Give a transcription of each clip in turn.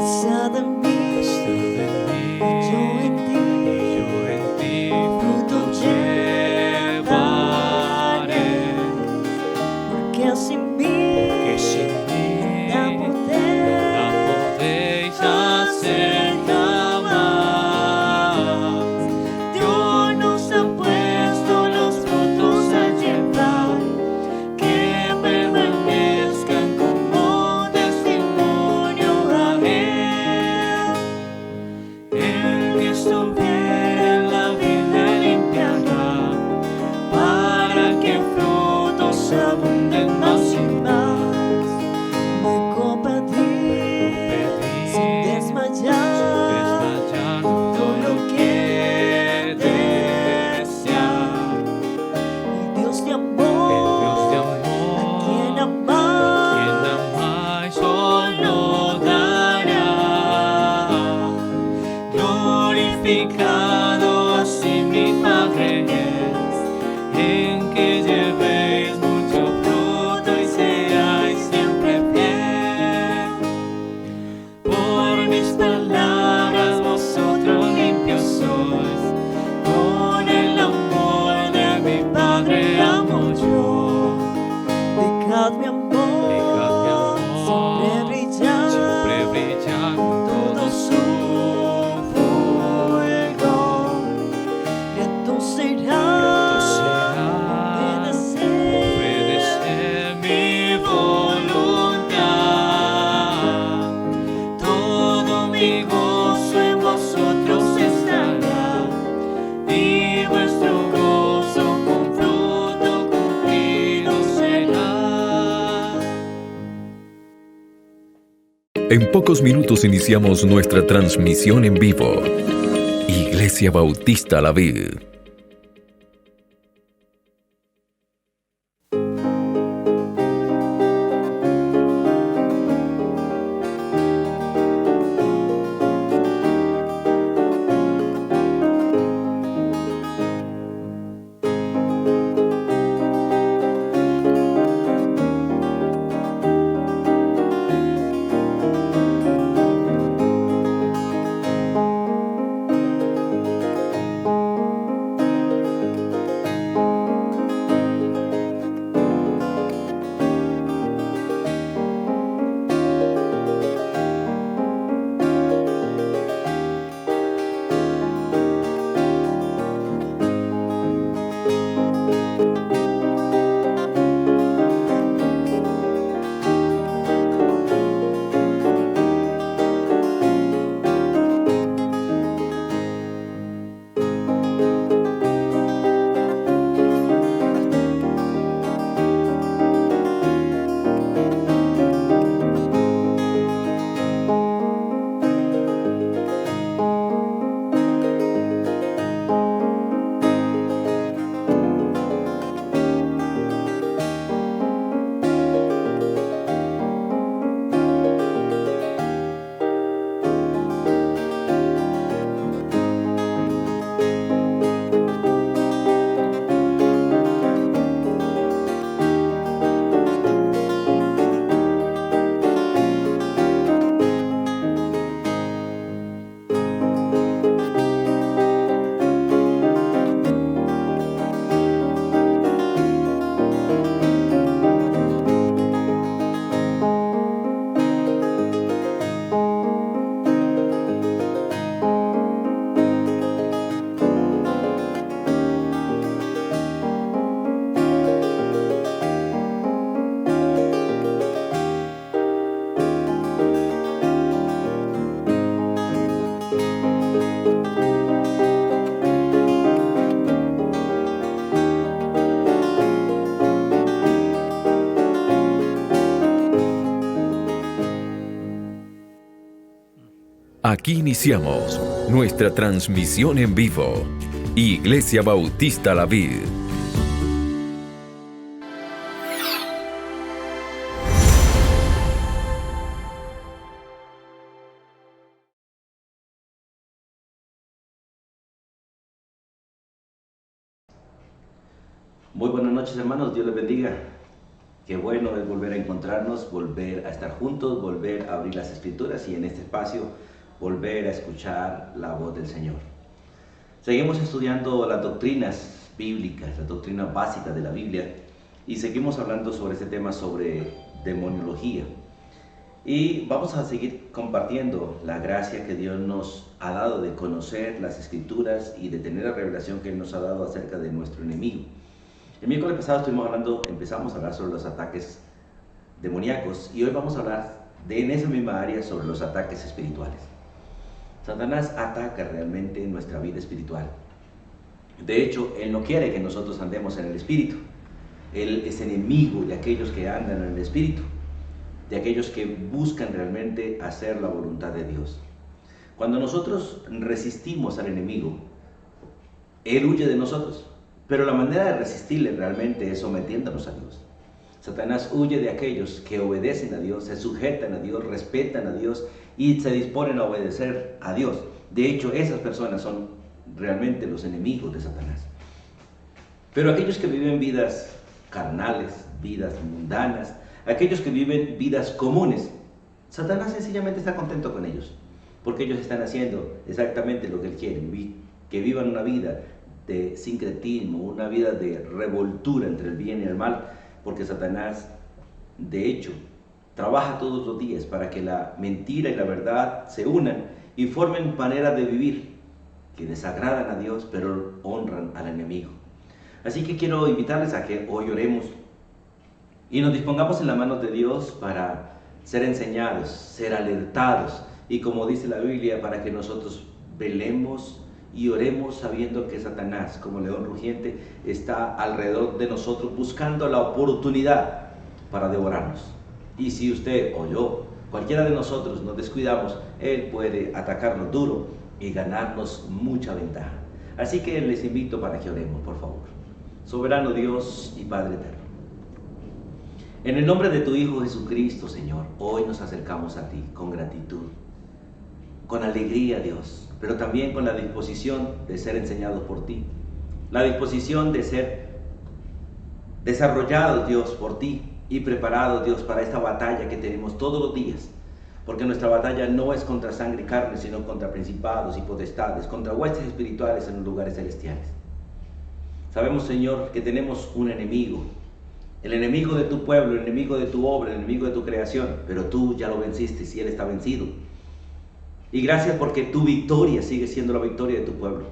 pesada en mí, y yo en ti, fruto llevaré, porque sin mí nada podéis hacer jamás. Dios nos ha puesto los frutos a llevar, que permanezcan como testimonio a Él. El que estuviera en la vida limpiará, para que frutos abunden más y más. Me compadrí sin desmayar, todo lo que desear. Y Dios de amor, a quien amar solo dará. Glorificado así mi Padre es, en que llevéis mucho fruto y seáis siempre fiel. Por mis palabras vosotros limpios sois, con el amor de mi Padre amo yo. Dejad mi amor siempre brillar, todo su fuego. Esto será obedecer mi voluntad. Todo mi gozo en vosotros estará, y vuestro gozo con fruto cumplido será. En pocos minutos iniciamos nuestra transmisión en vivo. Iglesia Bautista La Vid. Aquí iniciamos nuestra transmisión en vivo. Iglesia Bautista La Vid. Muy buenas noches, hermanos, Dios les bendiga. Qué bueno es volver a encontrarnos, volver a estar juntos, volver a abrir las Escrituras y en este espacio volver a escuchar la voz del Señor. Seguimos estudiando las doctrinas bíblicas, las doctrinas básicas de la Biblia y seguimos hablando sobre este tema sobre demoniología. Y vamos a seguir compartiendo la gracia que Dios nos ha dado de conocer las Escrituras y de tener la revelación que Él nos ha dado acerca de nuestro enemigo. El miércoles pasado empezamos a hablar sobre los ataques demoníacos y hoy vamos a hablar en esa misma área sobre los ataques espirituales. Satanás ataca realmente nuestra vida espiritual. De hecho, Él no quiere que nosotros andemos en el espíritu. Él es enemigo de aquellos que andan en el espíritu, de aquellos que buscan realmente hacer la voluntad de Dios. Cuando nosotros resistimos al enemigo, Él huye de nosotros. Pero la manera de resistirle realmente es sometiéndonos a Dios. Satanás huye de aquellos que obedecen a Dios, se sujetan a Dios, respetan a Dios y se disponen a obedecer a Dios. De hecho, esas personas son realmente los enemigos de Satanás. Pero aquellos que viven vidas carnales, vidas mundanas, aquellos que viven vidas comunes, Satanás sencillamente está contento con ellos, porque ellos están haciendo exactamente lo que Él quiere, que vivan una vida de sincretismo, una vida de revoltura entre el bien y el mal, porque Satanás, de hecho, trabaja todos los días para que la mentira y la verdad se unan y formen maneras de vivir que desagradan a Dios, pero honran al enemigo. Así que quiero invitarles a que hoy oremos y nos dispongamos en las manos de Dios para ser enseñados, ser alertados, y como dice la Biblia, para que nosotros velemos y oremos sabiendo que Satanás, como león rugiente, está alrededor de nosotros buscando la oportunidad para devorarnos. Y si usted o yo, cualquiera de nosotros, nos descuidamos, Él puede atacarnos duro y ganarnos mucha ventaja. Así que les invito para que oremos, por favor. Soberano Dios y Padre eterno, en el nombre de tu Hijo Jesucristo, Señor, hoy nos acercamos a ti con gratitud, con alegría, Dios, pero también con la disposición de ser enseñados por ti, la disposición de ser desarrollados, Dios, por ti y preparados, Dios, para esta batalla que tenemos todos los días, porque nuestra batalla no es contra sangre y carne, sino contra principados y potestades, contra huestes espirituales en los lugares celestiales. Sabemos, Señor, que tenemos un enemigo, el enemigo de tu pueblo, el enemigo de tu obra, el enemigo de tu creación, pero tú ya lo venciste y Él está vencido. Y gracias porque tu victoria sigue siendo la victoria de tu pueblo.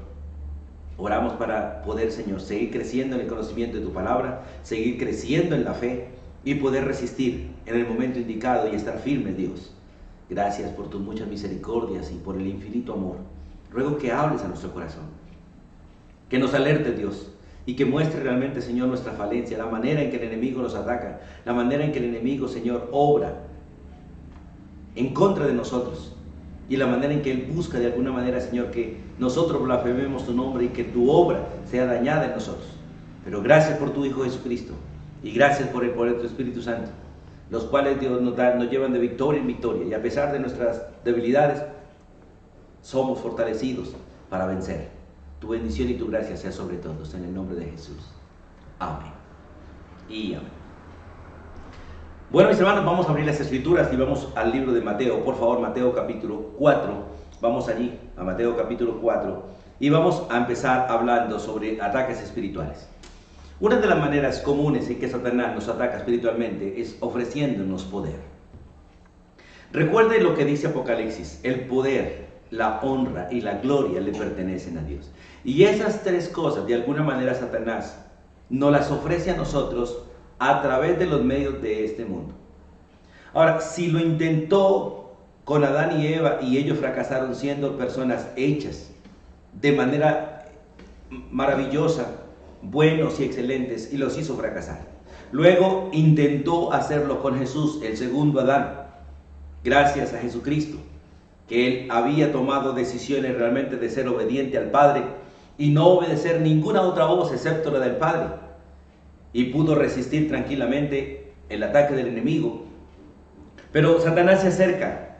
Oramos para poder, Señor, seguir creciendo en el conocimiento de tu palabra, seguir creciendo en la fe y poder resistir en el momento indicado y estar firmes, Dios. Gracias por tus muchas misericordias y por el infinito amor. Ruego que hables a nuestro corazón, que nos alerte, Dios, y que muestre realmente, Señor, nuestra falencia, la manera en que el enemigo nos ataca, la manera en que el enemigo, Señor, obra en contra de nosotros. Y la manera en que Él busca de alguna manera, Señor, que nosotros blasfememos tu nombre y que tu obra sea dañada en nosotros. Pero gracias por tu Hijo Jesucristo y gracias por el poder de tu Espíritu Santo, los cuales, Dios, nos llevan de victoria en victoria. Y a pesar de nuestras debilidades, somos fortalecidos para vencer. Tu bendición y tu gracia sea sobre todos, en el nombre de Jesús. Amén y amén. Bueno, mis hermanos, vamos a abrir las Escrituras y vamos al libro de Mateo. Por favor, Mateo capítulo 4. Vamos allí, a Mateo capítulo 4. Y vamos a empezar hablando sobre ataques espirituales. Una de las maneras comunes en que Satanás nos ataca espiritualmente es ofreciéndonos poder. Recuerde lo que dice Apocalipsis: el poder, la honra y la gloria le pertenecen a Dios. Y esas tres cosas, de alguna manera, Satanás nos las ofrece a nosotros a través de los medios de este mundo. Ahora, si lo intentó con Adán y Eva y ellos fracasaron siendo personas hechas de manera maravillosa, buenos y excelentes, y los hizo fracasar. Luego intentó hacerlo con Jesús, el segundo Adán, gracias a Jesucristo, que Él había tomado decisiones realmente de ser obediente al Padre y no obedecer ninguna otra voz excepto la del Padre. Y pudo resistir tranquilamente el ataque del enemigo. Pero Satanás se acerca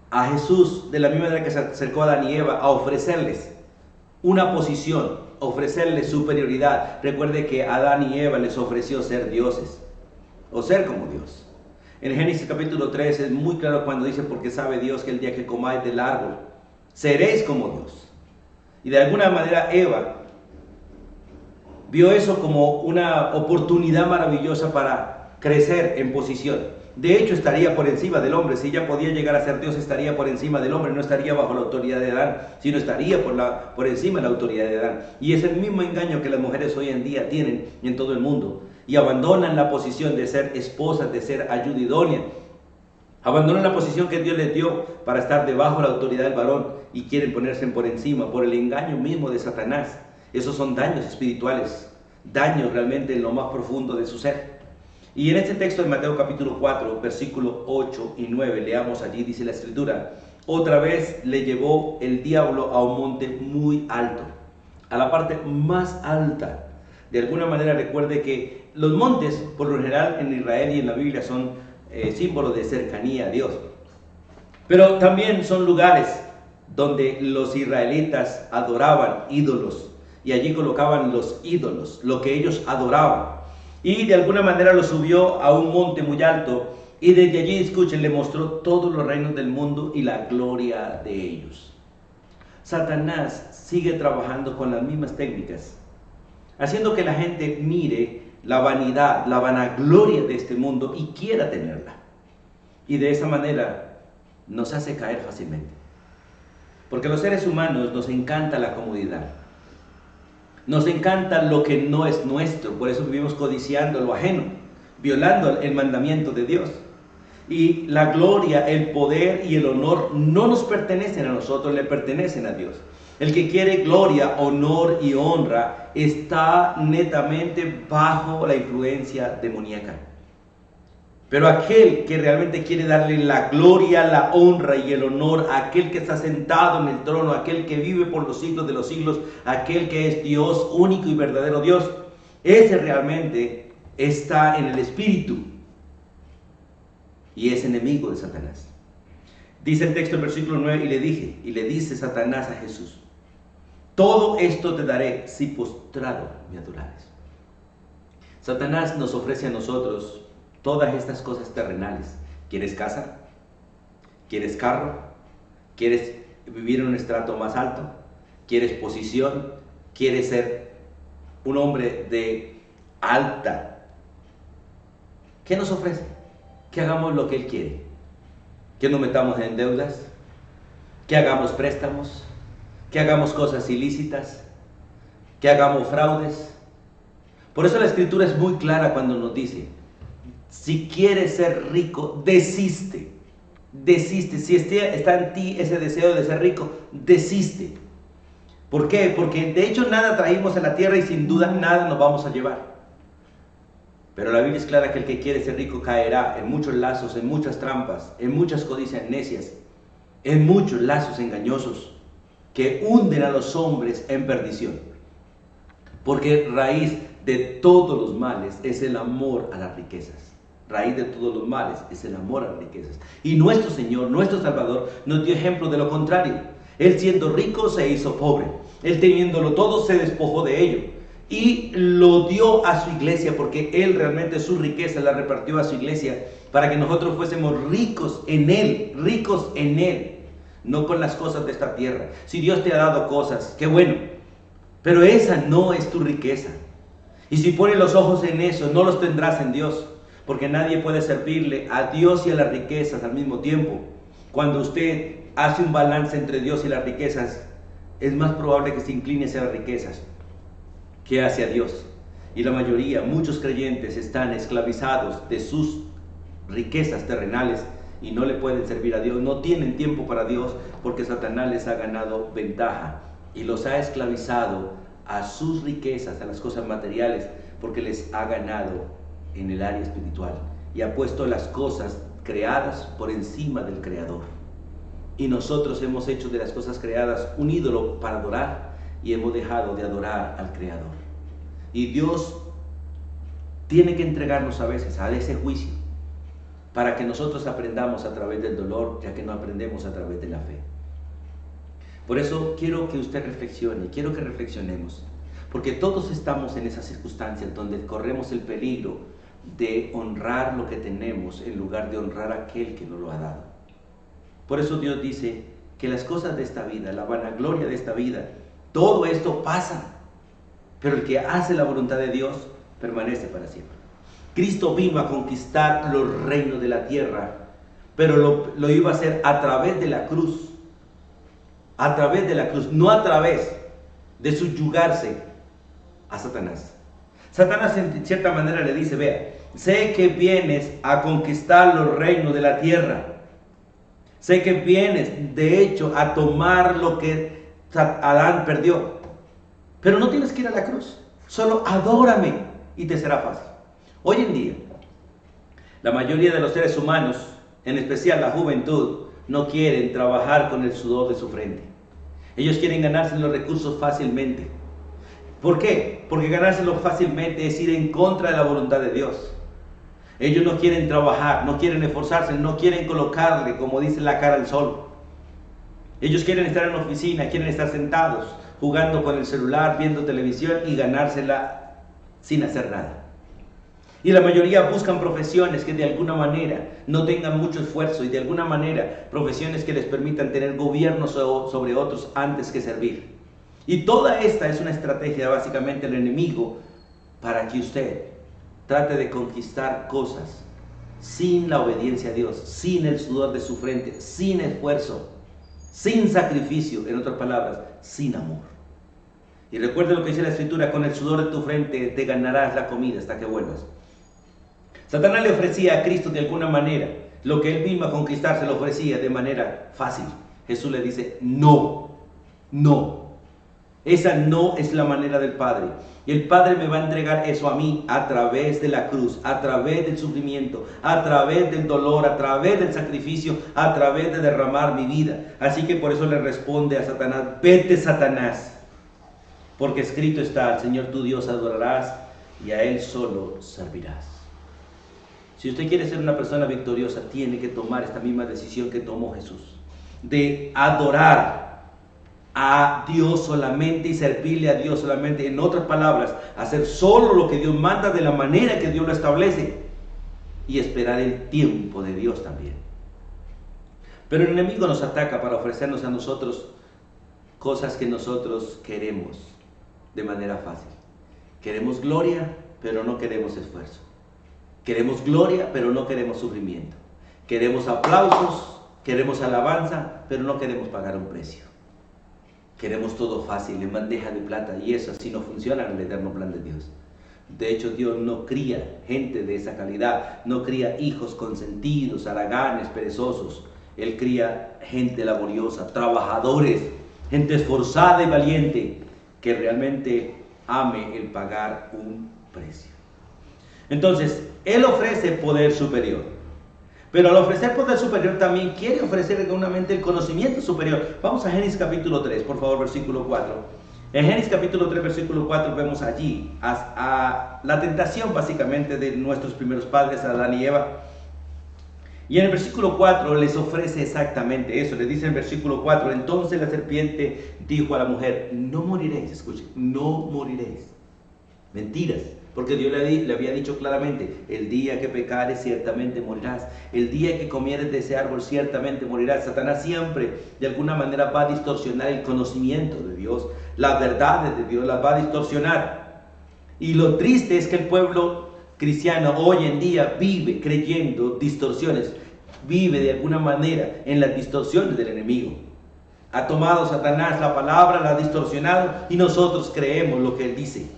a Jesús de la misma manera que se acercó a Adán y Eva, a ofrecerles una posición ofrecerle superioridad. Recuerde que Adán y Eva les ofreció ser dioses o ser como Dios. En Génesis capítulo 3 es muy claro cuando dice: porque sabe Dios que el día que comáis del árbol seréis como Dios. Y de alguna manera Eva vio eso como una oportunidad maravillosa para crecer en posición. De hecho, estaría por encima del hombre. Si ella podía llegar a ser Dios, estaría por encima del hombre. No estaría bajo la autoridad de Adán, sino estaría por encima de la autoridad de Adán. Y es el mismo engaño que las mujeres hoy en día tienen en todo el mundo. Y abandonan la posición de ser esposas, de ser ayuda idónea. Abandonan la posición que Dios les dio para estar debajo de la autoridad del varón y quieren ponerse por encima por el engaño mismo de Satanás. Esos son daños espirituales, daños realmente en lo más profundo de su ser. Y en este texto de Mateo capítulo 4, versículos 8 y 9, leamos allí, dice la Escritura: otra vez le llevó el diablo a un monte muy alto, a la parte más alta. De alguna manera recuerde que los montes, por lo general en Israel y en la Biblia, son símbolos de cercanía a Dios. Pero también son lugares donde los israelitas adoraban ídolos. Y allí colocaban los ídolos, lo que ellos adoraban. Y de alguna manera lo subió a un monte muy alto. Y desde allí, escuchen, le mostró todos los reinos del mundo y la gloria de ellos. Satanás sigue trabajando con las mismas técnicas, haciendo que la gente mire la vanidad, la vanagloria de este mundo y quiera tenerla. Y de esa manera nos hace caer fácilmente. Porque a los seres humanos nos encanta la comodidad. Nos encanta lo que no es nuestro, por eso vivimos codiciando lo ajeno, violando el mandamiento de Dios. Y la gloria, el poder y el honor no nos pertenecen a nosotros, le pertenecen a Dios. El que quiere gloria, honor y honra está netamente bajo la influencia demoníaca. Pero aquel que realmente quiere darle la gloria, la honra y el honor a aquel que está sentado en el trono, aquel que vive por los siglos de los siglos, aquel que es Dios, único y verdadero Dios, ese realmente está en el Espíritu y es enemigo de Satanás. Dice el texto del versículo 9: y le dice Satanás a Jesús: todo esto te daré si postrado me adorares. Satanás nos ofrece a nosotros todas estas cosas terrenales. ¿Quieres casa? ¿Quieres carro? ¿Quieres vivir en un estrato más alto? ¿Quieres posición? ¿Quieres ser un hombre de alta? ¿Qué nos ofrece? Que hagamos lo que Él quiere. Que nos metamos en deudas. Que hagamos préstamos. Que hagamos cosas ilícitas. Que hagamos fraudes. Por eso la Escritura es muy clara cuando nos dice: si quieres ser rico, desiste. Desiste. Si está en ti ese deseo de ser rico, desiste. ¿Por qué? Porque de hecho nada traímos a la tierra y sin duda nada nos vamos a llevar. Pero la Biblia es clara que el que quiere ser rico caerá en muchos lazos, en muchas trampas, en muchas codicias necias, en muchos lazos engañosos que hunden a los hombres en perdición. Porque raíz de todos los males es el amor a las riquezas. Raíz de todos los males es el amor a las riquezas. Y nuestro Señor, nuestro Salvador, nos dio ejemplo de lo contrario. Él siendo rico se hizo pobre. Él teniéndolo todo se despojó de ello. Y lo dio a su iglesia, porque Él realmente su riqueza la repartió a su iglesia para que nosotros fuésemos ricos en Él, no con las cosas de esta tierra. Si Dios te ha dado cosas, qué bueno, pero esa no es tu riqueza. Y si pones los ojos en eso, no los tendrás en Dios, porque nadie puede servirle a Dios y a las riquezas al mismo tiempo. Cuando usted hace un balance entre Dios y las riquezas, es más probable que se incline hacia las riquezas que hacia Dios. Y la mayoría, muchos creyentes, están esclavizados de sus riquezas terrenales y no le pueden servir a Dios, no tienen tiempo para Dios, porque Satanás les ha ganado ventaja y los ha esclavizado a sus riquezas, a las cosas materiales, porque les ha ganado en el área espiritual y ha puesto las cosas creadas por encima del Creador. Y nosotros hemos hecho de las cosas creadas un ídolo para adorar y hemos dejado de adorar al Creador. Y Dios tiene que entregarnos a veces a ese juicio para que nosotros aprendamos a través del dolor, ya que no aprendemos a través de la fe. Por eso quiero que usted reflexione, quiero que reflexionemos. Porque todos estamos en esas circunstancias donde corremos el peligro de honrar lo que tenemos en lugar de honrar a aquel que nos lo ha dado. Por eso Dios dice que las cosas de esta vida, la vanagloria de esta vida, todo esto pasa, pero el que hace la voluntad de Dios permanece para siempre. Cristo vino a conquistar los reinos de la tierra, pero lo iba a hacer a través de la cruz. A través de la cruz, no a través de subyugarse a Satanás. Satanás en cierta manera le dice, vea, sé que vienes a conquistar los reinos de la tierra. Sé que vienes, de hecho, a tomar lo que Adán perdió. Pero no tienes que ir a la cruz. Solo adórame y te será fácil. Hoy en día, la mayoría de los seres humanos, en especial la juventud, no quieren trabajar con el sudor de su frente. Ellos quieren ganarse los recursos fácilmente. ¿Por qué? Porque ganárselos fácilmente es ir en contra de la voluntad de Dios. Ellos no quieren trabajar, no quieren esforzarse, no quieren colocarle, como dice, la cara al sol. Ellos quieren estar en la oficina, quieren estar sentados, jugando con el celular, viendo televisión y ganársela sin hacer nada. Y la mayoría buscan profesiones que de alguna manera no tengan mucho esfuerzo y de alguna manera profesiones que les permitan tener gobierno sobre otros antes que servir. Y toda esta es una estrategia básicamente del enemigo para que usted trate de conquistar cosas sin la obediencia a Dios, sin el sudor de su frente, sin esfuerzo, sin sacrificio, en otras palabras, sin amor. Y recuerde lo que dice la Escritura, con el sudor de tu frente te ganarás la comida hasta que vuelvas. Satanás le ofrecía a Cristo de alguna manera lo que él mismo a conquistar se lo ofrecía de manera fácil. Jesús le dice, no, no. Esa no es la manera del Padre. Y el Padre me va a entregar eso a mí a través de la cruz, a través del sufrimiento, a través del dolor, a través del sacrificio, a través de derramar mi vida. Así que por eso le responde a Satanás, vete Satanás, porque escrito está, al Señor tu Dios adorarás y a Él solo servirás. Si usted quiere ser una persona victoriosa, tiene que tomar esta misma decisión que tomó Jesús, de adorar a Dios solamente y servirle a Dios solamente. En otras palabras, hacer solo lo que Dios manda de la manera que Dios lo establece y esperar el tiempo de Dios también. Pero el enemigo nos ataca para ofrecernos a nosotros cosas que nosotros queremos de manera fácil. Queremos gloria, pero no queremos esfuerzo. Queremos gloria, pero no queremos sufrimiento. Queremos aplausos, queremos alabanza, pero no queremos pagar un precio. Queremos todo fácil, en bandeja de plata, y eso así no funciona en el eterno plan de Dios. De hecho, Dios no cría gente de esa calidad, no cría hijos consentidos, haraganes, perezosos. Él cría gente laboriosa, trabajadores, gente esforzada y valiente, que realmente ame el pagar un precio. Entonces, Él ofrece poder superior. Pero al ofrecer poder superior también quiere ofrecer realmente el conocimiento superior. Vamos a Génesis capítulo 3, por favor, versículo 4. En Génesis capítulo 3, versículo 4 vemos allí a la tentación básicamente de nuestros primeros padres, Adán y Eva. Y en el versículo 4 les ofrece exactamente eso. Le dice en el versículo 4, entonces la serpiente dijo a la mujer, no moriréis, escuchen, no moriréis. Mentiras. Porque Dios le había dicho claramente, el día que pecares ciertamente morirás. El día que comieres de ese árbol ciertamente morirás. Satanás siempre de alguna manera va a distorsionar el conocimiento de Dios. Las verdades de Dios las va a distorsionar. Y lo triste es que el pueblo cristiano hoy en día vive creyendo distorsiones. Vive de alguna manera en las distorsiones del enemigo. Ha tomado Satanás la palabra, la ha distorsionado y nosotros creemos lo que él dice.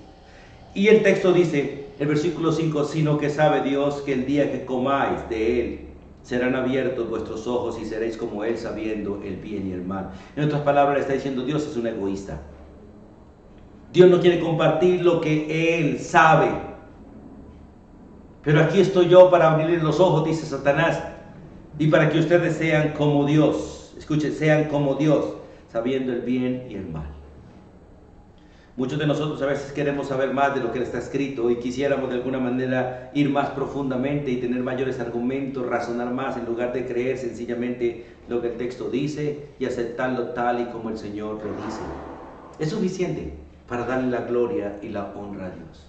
Y el texto dice, el versículo 5, sino que sabe Dios que el día que comáis de él, serán abiertos vuestros ojos y seréis como él sabiendo el bien y el mal. En otras palabras le está diciendo, Dios es un egoísta. Dios no quiere compartir lo que él sabe. Pero aquí estoy yo para abrirles los ojos, dice Satanás, y para que ustedes sean como Dios. Escuchen, sean como Dios, sabiendo el bien y el mal. Muchos de nosotros a veces queremos saber más de lo que está escrito y quisiéramos de alguna manera ir más profundamente y tener mayores argumentos, razonar más en lugar de creer sencillamente lo que el texto dice y aceptarlo tal y como el Señor lo dice. Es suficiente para darle la gloria y la honra a Dios.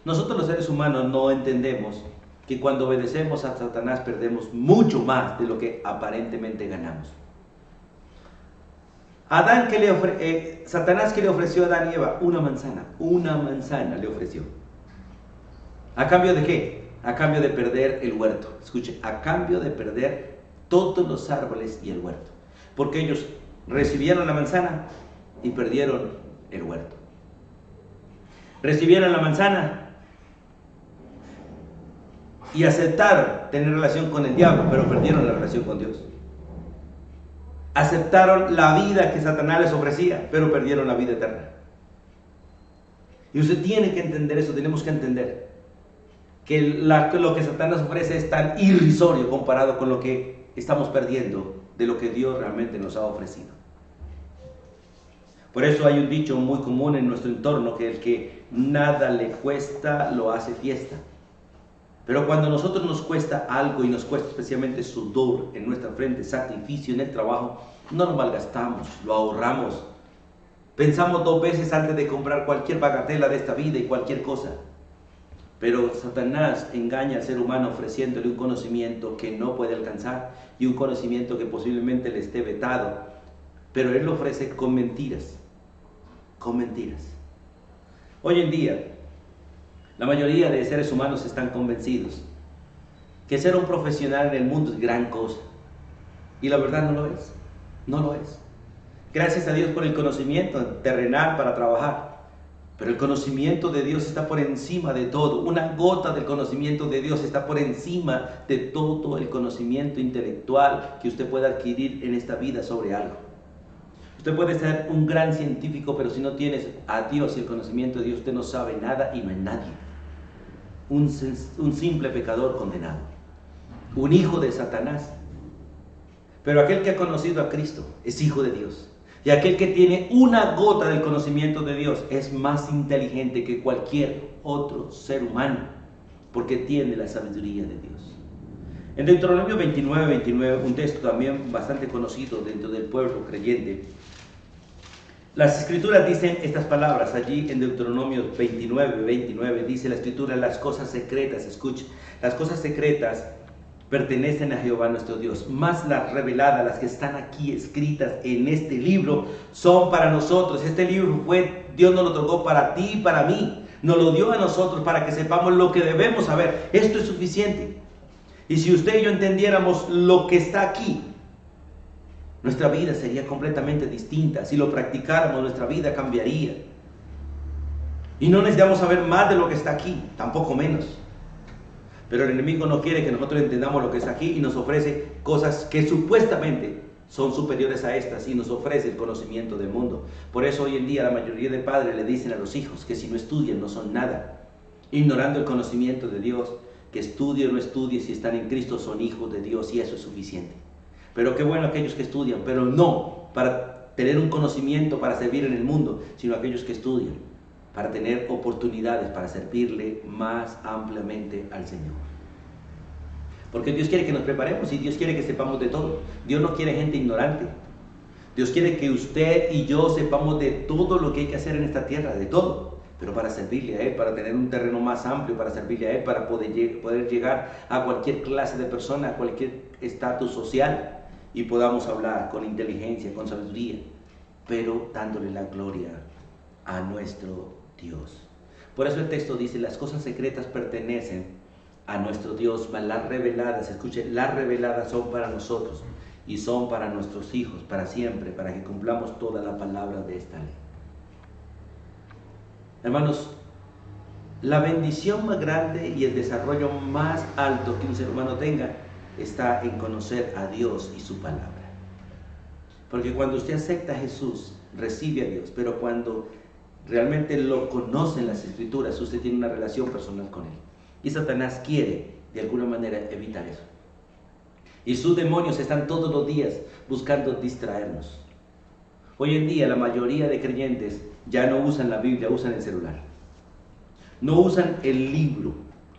Nosotros los seres humanos no entendemos que cuando obedecemos a Satanás perdemos mucho más de lo que aparentemente ganamos. Satanás que le ofreció a Adán y Eva una manzana le ofreció. ¿A cambio de qué? A cambio de perder el huerto. Escuche, a cambio de perder todos los árboles y el huerto. Porque ellos recibieron la manzana y perdieron el huerto. Recibieron la manzana y aceptaron tener relación con el diablo, pero perdieron la relación con Dios. Aceptaron la vida que Satanás les ofrecía, pero perdieron la vida eterna. Y usted tiene que entender eso, tenemos que entender que lo que Satanás ofrece es tan irrisorio comparado con lo que estamos perdiendo de lo que Dios realmente nos ha ofrecido. Por eso hay un dicho muy común en nuestro entorno, que el que nada le cuesta, lo hace fiesta. Pero cuando a nosotros nos cuesta algo y nos cuesta especialmente sudor en nuestra frente, sacrificio en el trabajo, no lo malgastamos, lo ahorramos. Pensamos 2 veces antes de comprar cualquier bagatela de esta vida y cualquier cosa. Pero Satanás engaña al ser humano ofreciéndole un conocimiento que no puede alcanzar y un conocimiento que posiblemente le esté vetado. Pero él lo ofrece con mentiras. Con mentiras. Hoy en día, la mayoría de seres humanos están convencidos que ser un profesional en el mundo es gran cosa. Y la verdad no lo es. No lo es. Gracias a Dios por el conocimiento terrenal para trabajar. Pero el conocimiento de Dios está por encima de todo. Una gota del conocimiento de Dios está por encima de todo el conocimiento intelectual que usted pueda adquirir en esta vida sobre algo. Usted puede ser un gran científico, pero si no tienes a Dios y el conocimiento de Dios, usted no sabe nada y no es nadie. Un simple pecador condenado. Un hijo de Satanás. Pero aquel que ha conocido a Cristo es hijo de Dios. Y aquel que tiene una gota del conocimiento de Dios es más inteligente que cualquier otro ser humano, porque tiene la sabiduría de Dios. En Deuteronomio 29, un texto también bastante conocido dentro del pueblo creyente, las escrituras dicen estas palabras. Allí en Deuteronomio 29 dice la escritura: las cosas secretas, escuchen, las cosas secretas pertenecen a Jehová nuestro Dios, más las reveladas, las que están aquí escritas en este libro, son para nosotros. Este libro Dios nos lo otorgó para ti y para mí, nos lo dio a nosotros para que sepamos lo que debemos saber. Esto es suficiente. Y si usted y yo entendiéramos lo que está aquí, nuestra vida sería completamente distinta. Si lo practicáramos, nuestra vida cambiaría. Y no necesitamos saber más de lo que está aquí, tampoco menos. Pero el enemigo no quiere que nosotros entendamos lo que está aquí y nos ofrece cosas que supuestamente son superiores a estas y nos ofrece el conocimiento del mundo. Por eso hoy en día la mayoría de padres le dicen a los hijos que si no estudian no son nada, ignorando el conocimiento de Dios, que estudie o no estudie, si están en Cristo son hijos de Dios y eso es suficiente. Pero qué bueno aquellos que estudian, pero no para tener un conocimiento para servir en el mundo, sino aquellos que estudian para tener oportunidades para servirle más ampliamente al Señor. Porque Dios quiere que nos preparemos y Dios quiere que sepamos de todo. Dios no quiere gente ignorante. Dios quiere que usted y yo sepamos de todo lo que hay que hacer en esta tierra, de todo. Pero para servirle a Él, para tener un terreno más amplio, para servirle a Él, para poder llegar a cualquier clase de persona, a cualquier estatus social y podamos hablar con inteligencia, con sabiduría, pero dándole la gloria a nuestro Dios. Por eso el texto dice: las cosas secretas pertenecen a nuestro Dios, mas las reveladas, escuchen, las reveladas son para nosotros y son para nuestros hijos, para siempre, para que cumplamos toda la palabra de esta ley. Hermanos, la bendición más grande y el desarrollo más alto que un ser humano tenga está en conocer a Dios y su palabra. Porque cuando usted acepta a Jesús, recibe a Dios, pero cuando realmente lo conoce en las Escrituras, usted tiene una relación personal con Él. Y Satanás quiere, de alguna manera, evitar eso. Y sus demonios están todos los días buscando distraernos. Hoy en día la mayoría de creyentes ya no usan la Biblia, usan el celular. No usan el libro,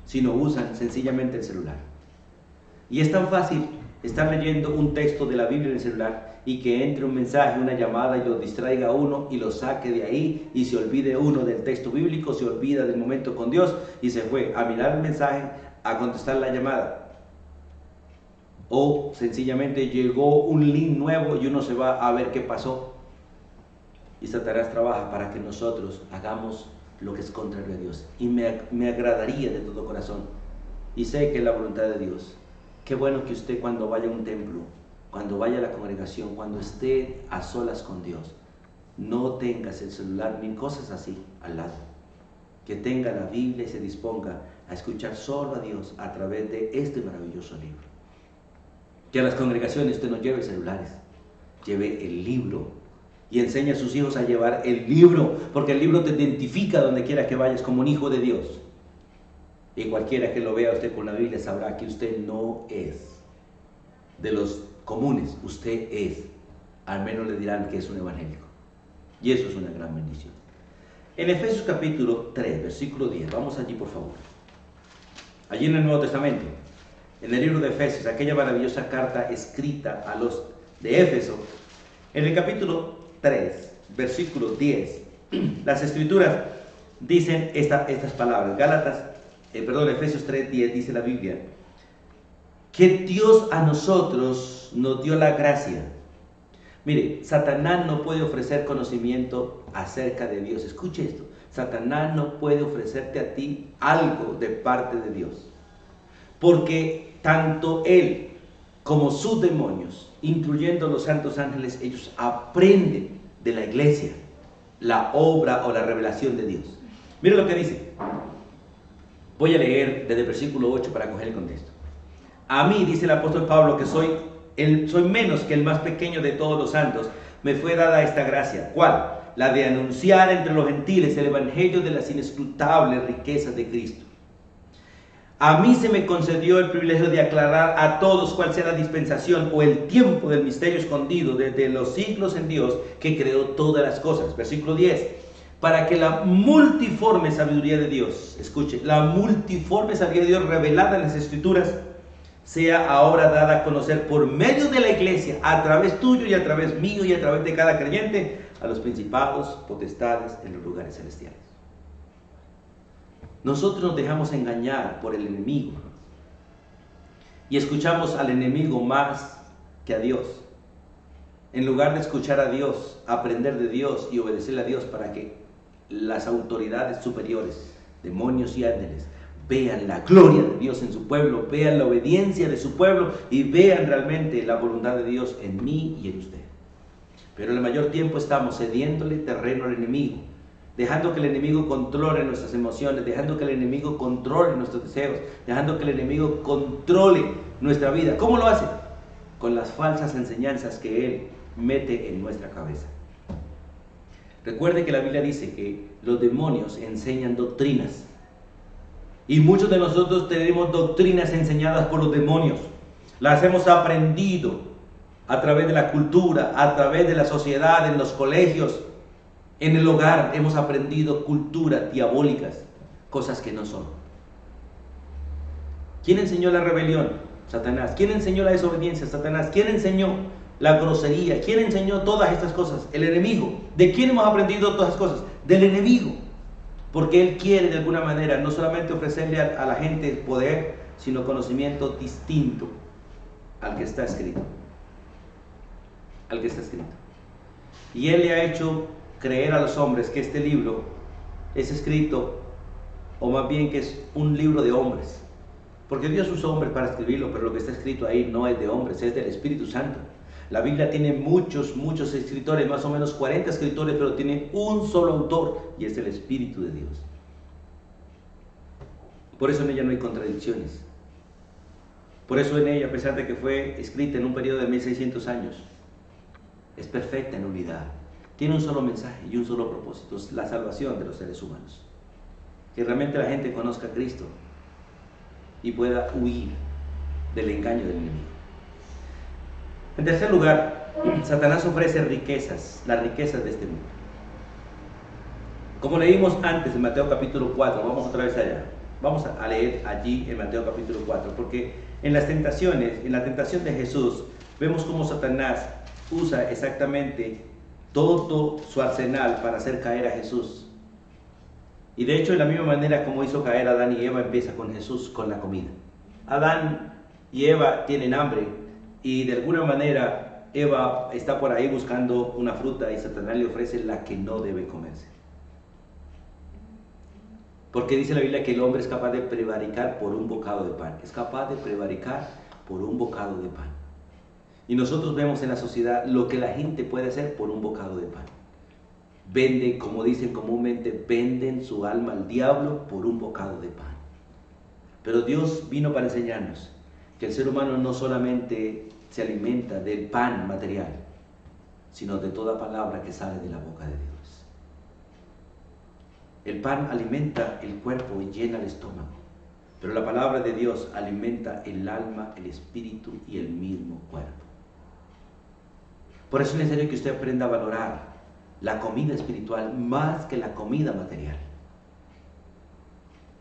sino usan sencillamente el celular. Y es tan fácil estar leyendo un texto de la Biblia en el celular y que entre un mensaje, una llamada y lo distraiga a uno y lo saque de ahí y se olvide uno del texto bíblico, se olvida del momento con Dios y se fue a mirar el mensaje, a contestar la llamada. O sencillamente llegó un link nuevo y uno se va a ver qué pasó. Y Satanás trabaja para que nosotros hagamos lo que es contrario a Dios. Y me agradaría de todo corazón, y sé que es la voluntad de Dios, qué bueno que usted cuando vaya a un templo, cuando vaya a la congregación, cuando esté a solas con Dios, no tengas el celular ni cosas así al lado. Que tenga la Biblia y se disponga a escuchar solo a Dios a través de este maravilloso libro. Que a las congregaciones usted no lleve celulares, lleve el libro y enseñe a sus hijos a llevar el libro, porque el libro te identifica donde quiera que vayas como un hijo de Dios. Y cualquiera que lo vea usted con la Biblia sabrá que usted no es de los comunes, usted es, al menos le dirán que es un evangélico. Y eso es una gran bendición. En Efesios capítulo 3, versículo 10, vamos allí por favor. Allí en el Nuevo Testamento, en el libro de Efesios, aquella maravillosa carta escrita a los de Éfeso, en el capítulo 3, versículo 10, las escrituras dicen estas palabras. Efesios 3, 10 dice la Biblia, que Dios a nosotros nos dio la gracia. Mire, Satanás no puede ofrecer conocimiento acerca de Dios. Escuche esto, Satanás no puede ofrecerte a ti algo de parte de Dios, porque tanto él como sus demonios, incluyendo los santos ángeles, ellos aprenden de la iglesia la obra o la revelación de Dios. Mire lo que dice. Voy a leer desde el versículo 8 para coger el contexto. A mí, dice el apóstol Pablo, que soy menos que el más pequeño de todos los santos, me fue dada esta gracia. ¿Cuál? La de anunciar entre los gentiles el evangelio de las inescrutables riquezas de Cristo. A mí se me concedió el privilegio de aclarar a todos cuál sea la dispensación o el tiempo del misterio escondido desde los siglos en Dios, que creó todas las cosas. Versículo 10. Para que la multiforme sabiduría de Dios, escuche, la multiforme sabiduría de Dios revelada en las Escrituras, sea ahora dada a conocer por medio de la iglesia, a través tuyo y a través mío y a través de cada creyente, a los principados, potestades en los lugares celestiales. Nosotros nos dejamos engañar por el enemigo y escuchamos al enemigo más que a Dios. En lugar de escuchar a Dios, aprender de Dios y obedecerle a Dios para que las autoridades superiores, demonios y ángeles, vean la gloria de Dios en su pueblo, vean la obediencia de su pueblo y vean realmente la voluntad de Dios en mí y en usted. Pero el mayor tiempo estamos cediéndole terreno al enemigo, dejando que el enemigo controle nuestras emociones, dejando que el enemigo controle nuestros deseos, dejando que el enemigo controle nuestra vida. ¿Cómo lo hace? Con las falsas enseñanzas que él mete en nuestra cabeza. Recuerde que la Biblia dice que los demonios enseñan doctrinas. Y muchos de nosotros tenemos doctrinas enseñadas por los demonios. Las hemos aprendido a través de la cultura, a través de la sociedad, en los colegios, en el hogar. Hemos aprendido culturas diabólicas, cosas que no son. ¿Quién enseñó la rebelión? Satanás. ¿Quién enseñó la desobediencia? Satanás. ¿Quién enseñó la grosería? ¿Quién enseñó todas estas cosas? El enemigo. ¿De quién hemos aprendido todas estas cosas? Del enemigo. Porque él quiere de alguna manera no solamente ofrecerle a la gente poder, sino conocimiento distinto al que está escrito. Al que está escrito. Y él le ha hecho creer a los hombres que este libro es escrito, o más bien que es un libro de hombres. Porque Dios usó hombres para escribirlo, pero lo que está escrito ahí no es de hombres, es del Espíritu Santo. La Biblia tiene muchos escritores, más o menos 40 escritores, pero tiene un solo autor, y es el Espíritu de Dios. Por eso en ella no hay contradicciones. Por eso en ella, a pesar de que fue escrita en un periodo de 1600 años, es perfecta en unidad. Tiene un solo mensaje y un solo propósito, es la salvación de los seres humanos. Que realmente la gente conozca a Cristo y pueda huir del engaño del enemigo. En tercer lugar, Satanás ofrece riquezas, las riquezas de este mundo. Como leímos antes en Mateo capítulo 4, vamos otra vez allá. Vamos a leer allí en Mateo capítulo 4, porque en las tentaciones, en la tentación de Jesús, vemos cómo Satanás usa exactamente todo su arsenal para hacer caer a Jesús. Y de hecho, de la misma manera como hizo caer a Adán y Eva, empieza con Jesús, con la comida. Adán y Eva tienen hambre y de alguna manera Eva está por ahí buscando una fruta y Satanás le ofrece la que no debe comerse. Porque dice la Biblia que el hombre es capaz de prevaricar por un bocado de pan. Es capaz de prevaricar por un bocado de pan. Y nosotros vemos en la sociedad lo que la gente puede hacer por un bocado de pan. Venden, como dicen comúnmente, venden su alma al diablo por un bocado de pan. Pero Dios vino para enseñarnos que el ser humano no solamente se alimenta del pan material, sino de toda palabra que sale de la boca de Dios. El pan alimenta el cuerpo y llena el estómago, pero la palabra de Dios alimenta el alma, el espíritu y el mismo cuerpo. Por eso es necesario que usted aprenda a valorar la comida espiritual más que la comida material.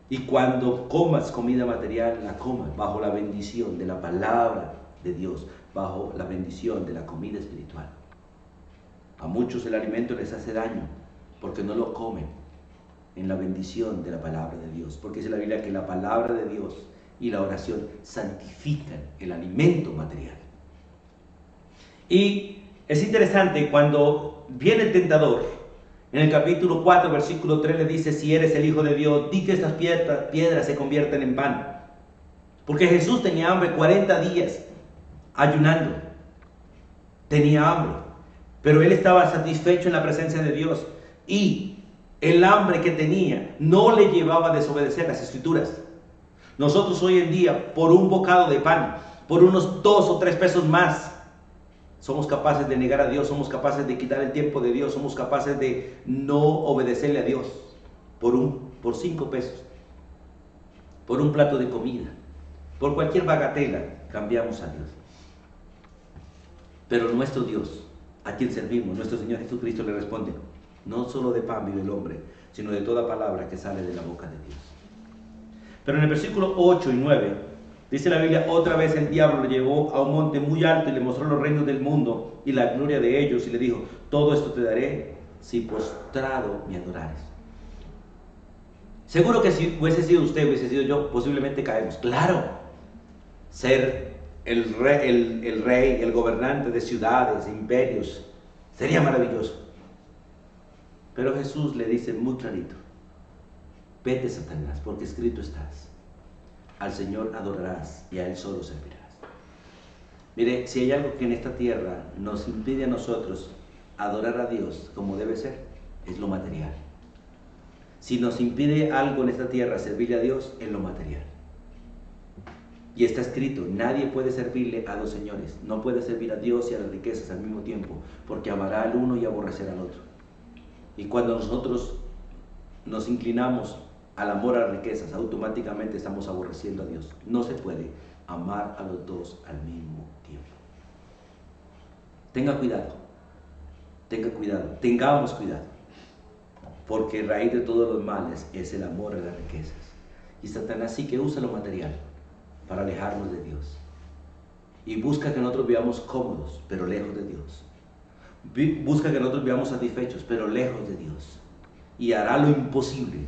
Y cuando comas comida material, la comas bajo la bendición de la palabra de Dios, bajo la bendición de la comida espiritual. A muchos el alimento les hace daño porque no lo comen en la bendición de la palabra de Dios, porque dice la Biblia que la palabra de Dios y la oración santifican el alimento material. Y es interesante cuando viene el tentador, en el capítulo 4, versículo 3 le dice: si eres el Hijo de Dios, di que estas piedras se convierten en pan. Porque Jesús tenía hambre 40 días ayunando, tenía hambre, pero él estaba satisfecho en la presencia de Dios, y el hambre que tenía no le llevaba a desobedecer las Escrituras. Nosotros hoy en día, por un bocado de pan, por unos 2 o 3 pesos más, somos capaces de negar a Dios, somos capaces de quitar el tiempo de Dios, somos capaces de no obedecerle a Dios por 5 pesos, por un plato de comida, por cualquier bagatela, cambiamos a Dios. Pero nuestro Dios, a quien servimos, nuestro Señor Jesucristo, le responde: no solo de pan vive el hombre, sino de toda palabra que sale de la boca de Dios. Pero en el versículo 8 y 9, dice la Biblia: otra vez el diablo lo llevó a un monte muy alto y le mostró los reinos del mundo y la gloria de ellos, y le dijo: todo esto te daré si postrado me adorares. Seguro que si hubiese sido usted, hubiese sido yo, posiblemente caemos. Claro, ser el rey, el gobernante de ciudades, de imperios, sería maravilloso. Pero Jesús le dice muy clarito: vete, Satanás, porque escrito estás, al Señor adorarás y a Él solo servirás. Mire, si hay algo que en esta tierra nos impide a nosotros adorar a Dios como debe ser, es lo material. Si nos impide algo en esta tierra servirle a Dios, es lo material. Y está escrito: nadie puede servirle a 2 señores. No puede servir a Dios y a las riquezas al mismo tiempo, porque amará al uno y aborrecerá al otro. Y cuando nosotros nos inclinamos al amor a las riquezas, automáticamente estamos aborreciendo a Dios. No se puede amar a los dos al mismo tiempo. Tenga cuidado, tengamos cuidado, porque raíz de todos los males es el amor a las riquezas. Y Satanás sí que usa lo material para alejarnos de Dios. Y busca que nosotros vivamos cómodos, pero lejos de Dios. Busca que nosotros vivamos satisfechos, pero lejos de Dios. Y hará lo imposible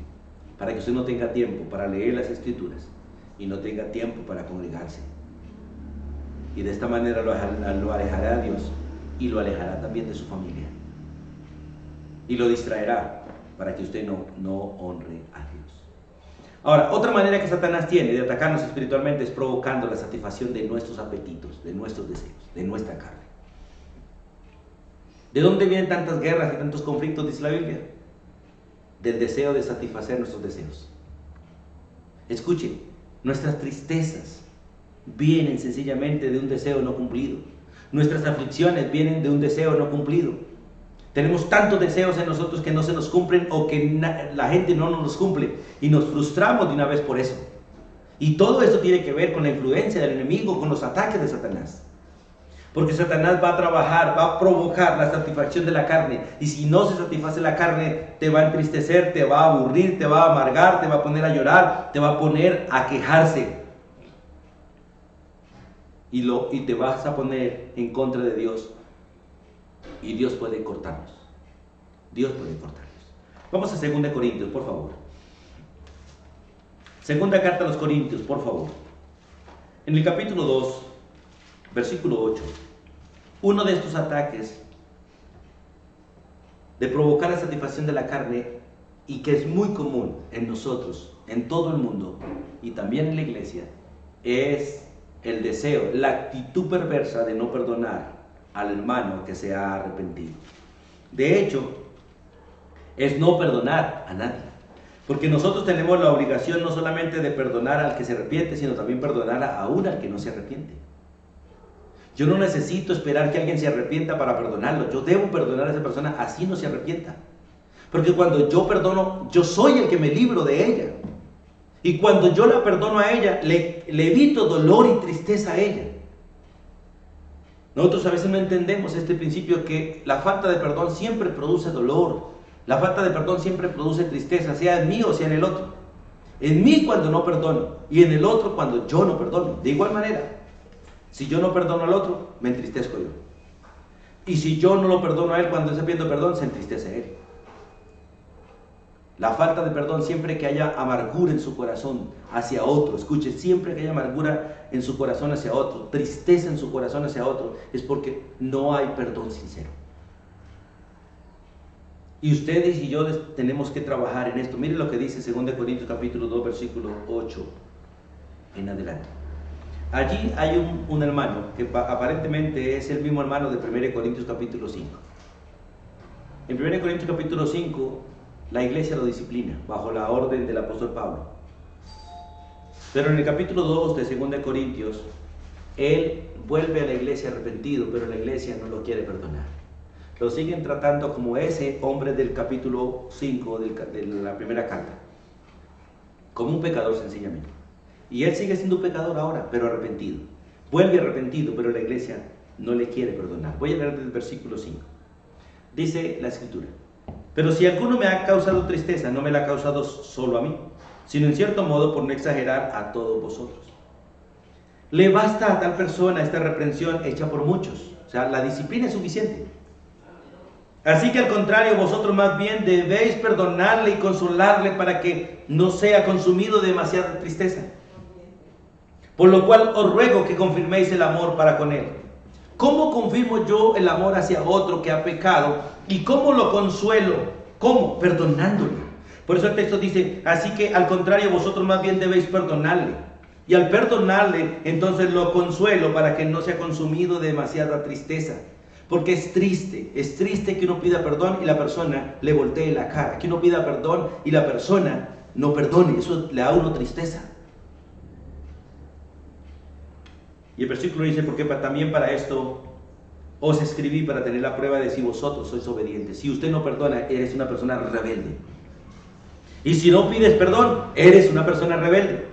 para que usted no tenga tiempo para leer las Escrituras y no tenga tiempo para congregarse. Y de esta manera lo alejará de Dios y lo alejará también de su familia. Y lo distraerá para que usted no honre a Dios. Ahora, otra manera que Satanás tiene de atacarnos espiritualmente es provocando la satisfacción de nuestros apetitos, de nuestros deseos, de nuestra carne. ¿De dónde vienen tantas guerras y tantos conflictos, dice la Biblia? Del deseo de satisfacer nuestros deseos. Escuchen, nuestras tristezas vienen sencillamente de un deseo no cumplido. Nuestras aflicciones vienen de un deseo no cumplido. Tenemos tantos deseos en nosotros que no se nos cumplen o que la gente no nos los cumple y nos frustramos de una vez por eso. Y todo esto tiene que ver con la influencia del enemigo, con los ataques de Satanás. Porque Satanás va a trabajar, va a provocar la satisfacción de la carne. Y si no se satisface la carne, te va a entristecer, te va a aburrir, te va a amargar, te va a poner a llorar, te va a poner a quejarse. y te vas a poner en contra de Dios, y Dios puede cortarnos. Dios puede cortarnos. Vamos a 2 Corintios, por favor. Segunda carta a los Corintios, por favor. En el capítulo 2, versículo 8. Uno de estos ataques de provocar la satisfacción de la carne, y que es muy común en nosotros, en todo el mundo, y también en la iglesia, es el deseo, la actitud perversa de no perdonar al hermano que se ha arrepentido. De hecho, es no perdonar a nadie. Porque nosotros tenemos la obligación no solamente de perdonar al que se arrepiente, sino también perdonar aún al que no se arrepiente. Yo no necesito esperar que alguien se arrepienta para perdonarlo. Yo debo perdonar a esa persona así no se arrepienta. Porque cuando yo perdono, yo soy el que me libro de ella. Y cuando yo la perdono a ella, le evito dolor y tristeza a ella. Nosotros a veces no entendemos este principio, que la falta de perdón siempre produce dolor. La falta de perdón siempre produce tristeza, sea en mí o sea en el otro. En mí cuando no perdono, y en el otro cuando yo no perdono. De igual manera, si yo no perdono al otro, me entristezco yo. Y si yo no lo perdono a él cuando está pidiendo perdón, se entristece él. La falta de perdón, siempre que haya amargura en su corazón hacia otro, escuche, siempre que haya amargura en su corazón hacia otro, tristeza en su corazón hacia otro, es porque no hay perdón sincero. Y ustedes y yo tenemos que trabajar en esto. Miren lo que dice 2 Corintios capítulo 2, versículo 8 en adelante. Allí hay un hermano que aparentemente es el mismo hermano de 1 Corintios capítulo 5. En 1 Corintios capítulo 5, la iglesia lo disciplina bajo la orden del apóstol Pablo. Pero en el capítulo 2 de 2 Corintios, él vuelve a la iglesia arrepentido, pero la iglesia no lo quiere perdonar. Lo siguen tratando como ese hombre del capítulo 5 de la primera carta, como un pecador sencillamente. Y él sigue siendo un pecador ahora, pero arrepentido. Vuelve arrepentido, pero la iglesia no le quiere perdonar. Voy a leer del versículo 5. Dice la escritura: pero si alguno me ha causado tristeza, no me la ha causado solo a mí, sino en cierto modo, por no exagerar, a todos vosotros. Le basta a tal persona esta reprensión hecha por muchos. O sea, la disciplina es suficiente. Así que al contrario, vosotros más bien debéis perdonarle y consolarle para que no sea consumido de demasiada tristeza. Por lo cual os ruego que confirméis el amor para con él. ¿Cómo confirmo yo el amor hacia otro que ha pecado? ¿Y cómo lo consuelo? ¿Cómo? Perdonándole. Por eso el texto dice: así que al contrario, vosotros más bien debéis perdonarle. Y al perdonarle, entonces lo consuelo para que no sea consumido de demasiada tristeza. Porque es triste que uno pida perdón y la persona le voltee la cara, que uno pida perdón y la persona no perdone. Eso le da a uno tristeza. Y el versículo dice: porque también para esto os escribí, para tener la prueba de si vosotros sois obedientes. Si usted no perdona, eres una persona rebelde. Y si no pides perdón, eres una persona rebelde.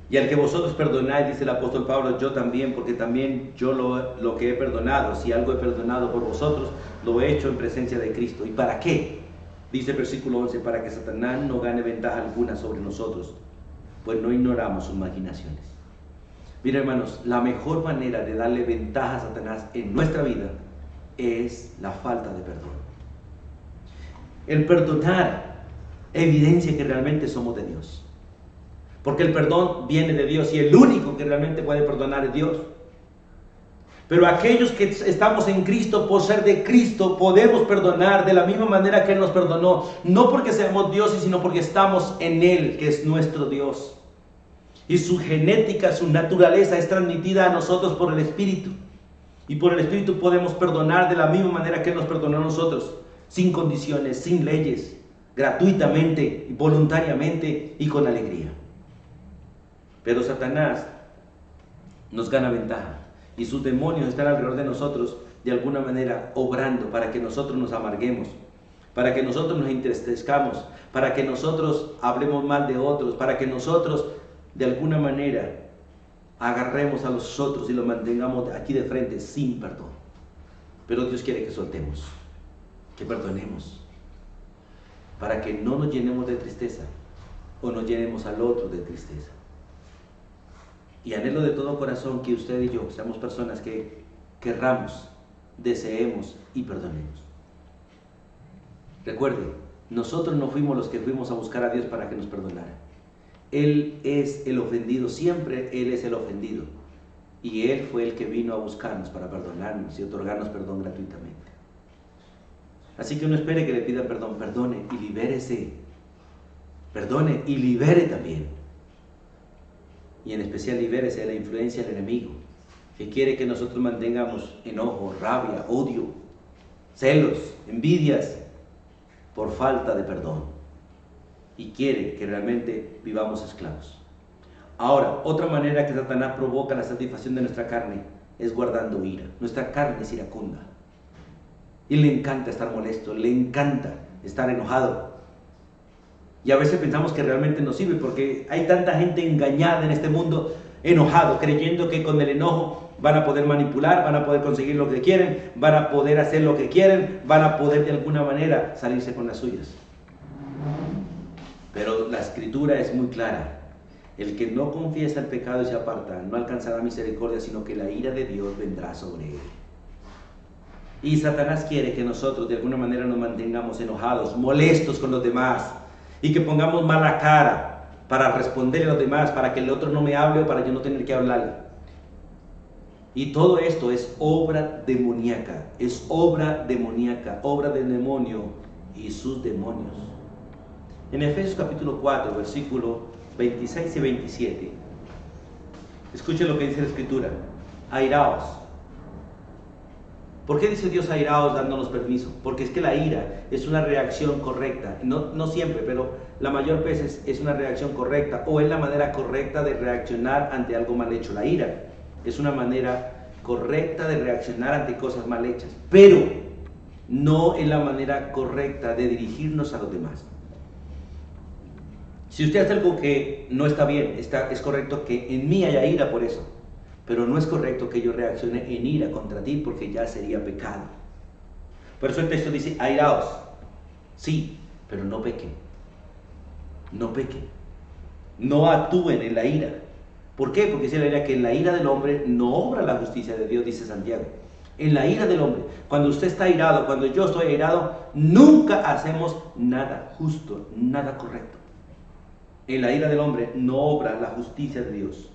Y al que vosotros perdonáis, dice el apóstol Pablo, yo también, porque también yo lo que he perdonado, si algo he perdonado por vosotros, lo he hecho en presencia de Cristo. ¿Y para qué? Dice el versículo 11, para que Satanás no gane ventaja alguna sobre nosotros, pues no ignoramos sus maquinaciones. Mira, hermanos, la mejor manera de darle ventaja a Satanás en nuestra vida es la falta de perdón. El perdonar evidencia que realmente somos de Dios. Porque el perdón viene de Dios y el único que realmente puede perdonar es Dios. Pero aquellos que estamos en Cristo, por ser de Cristo, podemos perdonar de la misma manera que Él nos perdonó. No porque seamos dioses, sino porque estamos en Él, que es nuestro Dios. Y su genética, su naturaleza es transmitida a nosotros por el Espíritu. Y por el Espíritu podemos perdonar de la misma manera que Él nos perdonó a nosotros. Sin condiciones, sin leyes, gratuitamente, voluntariamente y con alegría. Pero Satanás nos gana ventaja y sus demonios están alrededor de nosotros de alguna manera obrando para que nosotros nos amarguemos, para que nosotros nos entristezcamos, para que nosotros hablemos mal de otros, para que nosotros de alguna manera agarremos a los otros y los mantengamos aquí de frente sin perdón. Pero Dios quiere que soltemos, que perdonemos, para que no nos llenemos de tristeza o nos llenemos al otro de tristeza. Y anhelo de todo corazón que usted y yo seamos personas que querramos, deseemos y perdonemos. Recuerde, nosotros no fuimos los que fuimos a buscar a Dios para que nos perdonara. Él es el ofendido, siempre Él es el ofendido. Y Él fue el que vino a buscarnos para perdonarnos y otorgarnos perdón gratuitamente. Así que no espere que le pida perdón, perdone y libérese. Perdone y libere también. Y en especial libérese de la influencia del enemigo, que quiere que nosotros mantengamos enojo, rabia, odio, celos, envidias, por falta de perdón. Y quiere que realmente vivamos esclavos. Ahora, otra manera que Satanás provoca la satisfacción de nuestra carne es guardando ira. Nuestra carne es iracunda. Y le encanta estar molesto, le encanta estar enojado. Y a veces pensamos que realmente nos sirve porque hay tanta gente engañada en este mundo, enojado, creyendo que con el enojo van a poder manipular, van a poder conseguir lo que quieren, van a poder hacer lo que quieren, van a poder de alguna manera salirse con las suyas. Pero la Escritura es muy clara. El que no confiesa el pecado y se aparta no alcanzará misericordia, sino que la ira de Dios vendrá sobre él. Y Satanás quiere que nosotros de alguna manera nos mantengamos enojados, molestos con los demás, y que pongamos mala cara para responderle a los demás, para que el otro no me hable o para yo no tener que hablarle. Y todo esto es obra demoníaca, obra del demonio y sus demonios. En Efesios capítulo 4, versículo 26 y 27, escuchen lo que dice la Escritura: airaos. ¿Por qué dice Dios airaos dándonos permiso? Porque es que la ira es una reacción correcta, no siempre, pero la mayor veces es una reacción correcta, o es la manera correcta de reaccionar ante algo mal hecho. La ira es una manera correcta de reaccionar ante cosas mal hechas, pero no es la manera correcta de dirigirnos a los demás. Si usted hace algo que no está bien, es correcto que en mí haya ira por eso, pero no es correcto que yo reaccione en ira contra ti, porque ya sería pecado. Por eso el texto dice: airaos, sí, pero no pequen. No pequen. No actúen en la ira. ¿Por qué? Porque dice la Biblia que en la ira del hombre no obra la justicia de Dios, dice Santiago. En la ira del hombre, cuando usted está airado, cuando yo estoy airado, nunca hacemos nada justo, nada correcto. En la ira del hombre no obra la justicia de Dios.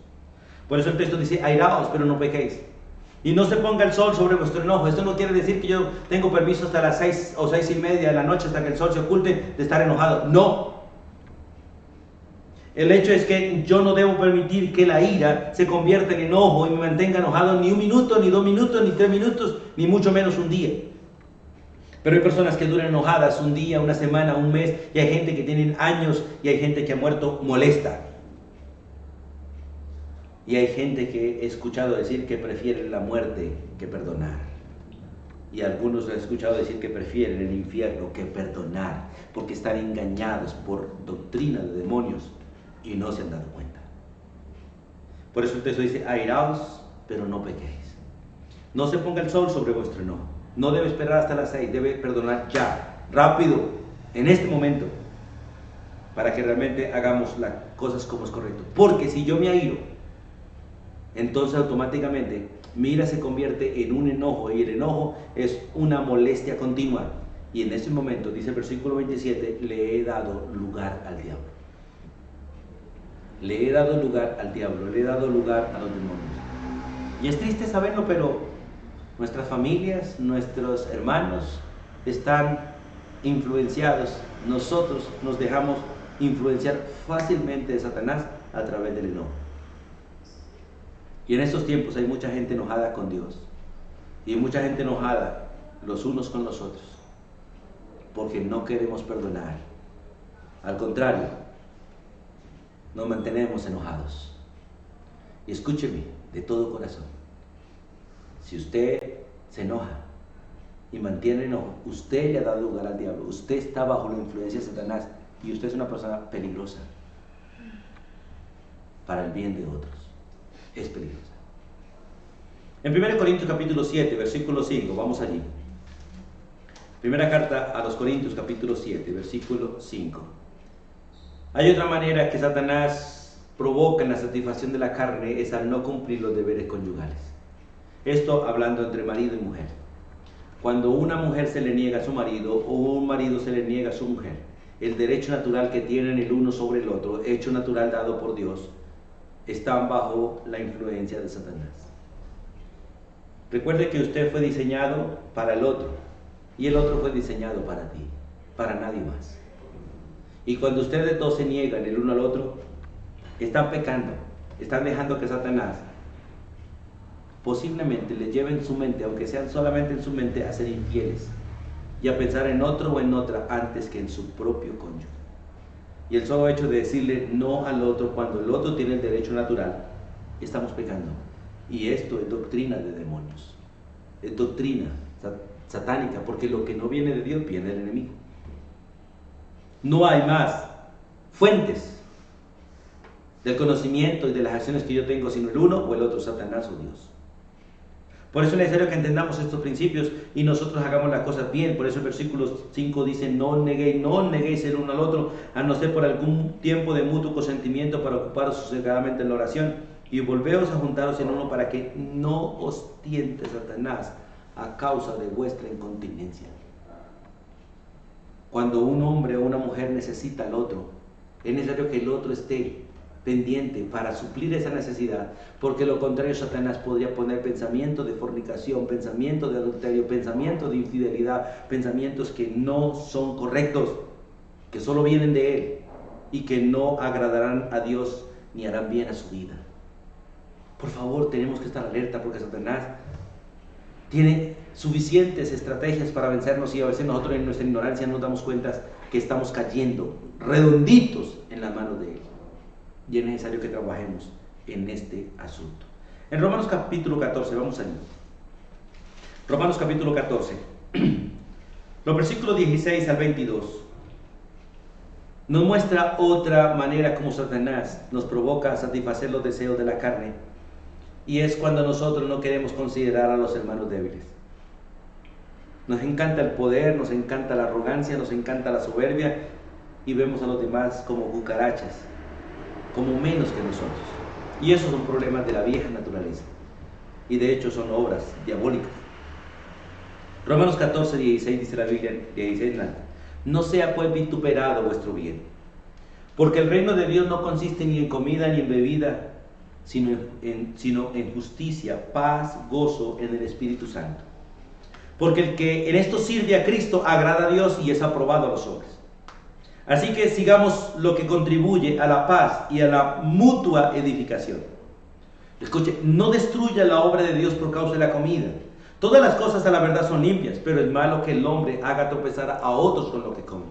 Por eso el texto dice: airaos, pero no pequéis. Y no se ponga el sol sobre vuestro enojo. Esto no quiere decir que yo tengo permiso hasta las 6 o 6:30 de la noche, hasta que el sol se oculte, de estar enojado. No. El hecho es que yo no debo permitir que la ira se convierta en enojo y me mantenga enojado ni 1 minuto, ni 2 minutos, ni 3 minutos, ni mucho menos un día. Pero hay personas que duran enojadas un día, una semana, un mes, y hay gente que tiene años, y hay gente que ha muerto molesta. Y hay gente que he escuchado decir que prefieren la muerte que perdonar. Y algunos he escuchado decir que prefieren el infierno que perdonar, porque están engañados por doctrina de demonios y no se han dado cuenta. Por eso el texto dice: airaos, pero no pequéis. No se ponga el sol sobre vuestro enojo. No debe esperar hasta las 6, debe perdonar ya, rápido, en este momento, para que realmente hagamos las cosas como es correcto. Porque si yo me airo, entonces automáticamente mi ira se convierte en un enojo, y el enojo es una molestia continua. Y en ese momento, dice el versículo 27, le he dado lugar al diablo. Le he dado lugar al diablo, le he dado lugar a los demonios. Y es triste saberlo, pero nuestras familias, nuestros hermanos están influenciados. Nosotros nos dejamos influenciar fácilmente de Satanás a través del enojo. Y en estos tiempos hay mucha gente enojada con Dios, y mucha gente enojada los unos con los otros, porque no queremos perdonar. Al contrario, nos mantenemos enojados. Y escúcheme de todo corazón: si usted se enoja y mantiene enojo, usted le ha dado lugar al diablo. Usted está bajo la influencia de Satanás, y usted es una persona peligrosa para el bien de otros. Es peligrosa. En 1 Corintios capítulo 7, versículo 5, vamos allí. Primera carta a los Corintios capítulo 7, versículo 5. Hay otra manera que Satanás provocan la satisfacción de la carne es al no cumplir los deberes conyugales. Esto hablando entre marido y mujer. Cuando una mujer se le niega a su marido o un marido se le niega a su mujer, el derecho natural que tienen el uno sobre el otro, hecho natural dado por Dios, están bajo la influencia de Satanás. Recuerde que usted fue diseñado para el otro y el otro fue diseñado para ti, para nadie más. Y cuando ustedes dos se niegan el uno al otro, están pecando, están dejando que Satanás posiblemente les lleve en su mente, aunque sean solamente en su mente, a ser infieles y a pensar en otro o en otra antes que en su propio cónyuge. Y el solo hecho de decirle no al otro cuando el otro tiene el derecho natural, estamos pecando. Y esto es doctrina de demonios, es doctrina satánica, porque lo que no viene de Dios viene del enemigo. No hay más fuentes del conocimiento y de las acciones que yo tengo, sino el uno o el otro, Satanás o Dios. Por eso es necesario que entendamos estos principios y nosotros hagamos las cosas bien. Por eso el versículo 5 dice: no neguéis el uno al otro, a no ser por algún tiempo de mutuo consentimiento, para ocuparos sosegadamente en la oración, y volveos a juntaros en uno, para que no os tiente Satanás a causa de vuestra incontinencia. Cuando un hombre o una mujer necesita al otro, es necesario que el otro esté pendiente para suplir esa necesidad, porque lo contrario Satanás podría poner pensamientos de fornicación, pensamientos de adulterio, pensamientos de infidelidad, pensamientos que no son correctos, que solo vienen de él y que no agradarán a Dios ni harán bien a su vida. Por favor, tenemos que estar alerta, porque Satanás tiene suficientes estrategias para vencernos, y a veces nosotros en nuestra ignorancia nos damos cuenta que estamos cayendo redonditos en las manos de él. Y es necesario que trabajemos en este asunto. En Romanos capítulo 14, vamos allí. Romanos capítulo 14, los versículos 16 al 22, nos muestra otra manera como Satanás nos provoca a satisfacer los deseos de la carne, y es cuando nosotros no queremos considerar a los hermanos débiles. Nos encanta el poder, nos encanta la arrogancia, nos encanta la soberbia, y vemos a los demás como cucarachas, como menos que nosotros. Y esos son problemas de la vieja naturaleza, y de hecho son obras diabólicas. Romanos 14, 16 dice la Biblia, 16 en alto: no sea pues vituperado vuestro bien, porque el reino de Dios no consiste ni en comida ni en bebida, sino en justicia, paz, gozo en el Espíritu Santo. Porque el que en esto sirve a Cristo agrada a Dios y es aprobado a los hombres. Así que sigamos lo que contribuye a la paz y a la mutua edificación. Escuche, no destruya la obra de Dios por causa de la comida. Todas las cosas a la verdad son limpias, pero es malo que el hombre haga tropezar a otros con lo que come.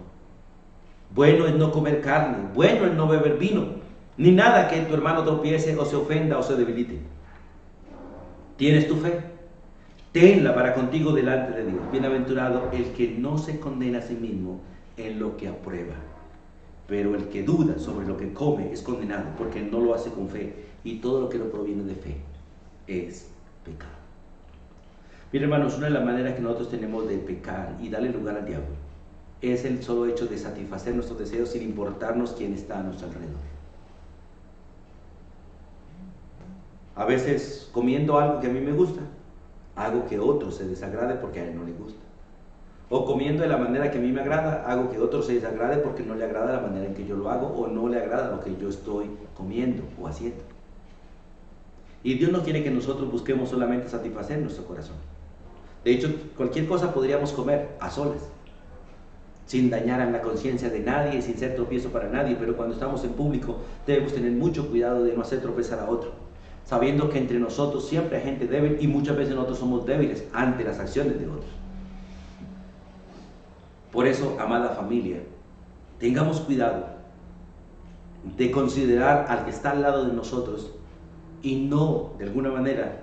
Bueno es no comer carne, bueno es no beber vino, ni nada que tu hermano tropiece o se ofenda o se debilite. ¿Tienes tu fe? Tenla para contigo delante de Dios. Bienaventurado el que no se condena a sí mismo en lo que aprueba, pero el que duda sobre lo que come es condenado, porque no lo hace con fe, y todo lo que no proviene de fe es pecado. Miren, hermanos, una de las maneras que nosotros tenemos de pecar y darle lugar al diablo es el solo hecho de satisfacer nuestros deseos sin importarnos quién está a nuestro alrededor. A veces, comiendo algo que a mí me gusta, hago que otro se desagrade porque a él no le gusta. O comiendo de la manera que a mí me agrada, hago que otro se desagrade porque no le agrada la manera en que yo lo hago, o no le agrada lo que yo estoy comiendo o haciendo. Y Dios no quiere que nosotros busquemos solamente satisfacer nuestro corazón. De hecho, cualquier cosa podríamos comer a solas, sin dañar a la conciencia de nadie, sin ser tropiezo para nadie, pero cuando estamos en público debemos tener mucho cuidado de no hacer tropezar a otro, sabiendo que entre nosotros siempre hay gente débil, y muchas veces nosotros somos débiles ante las acciones de otros. Por eso, amada familia, tengamos cuidado de considerar al que está al lado de nosotros y no, de alguna manera,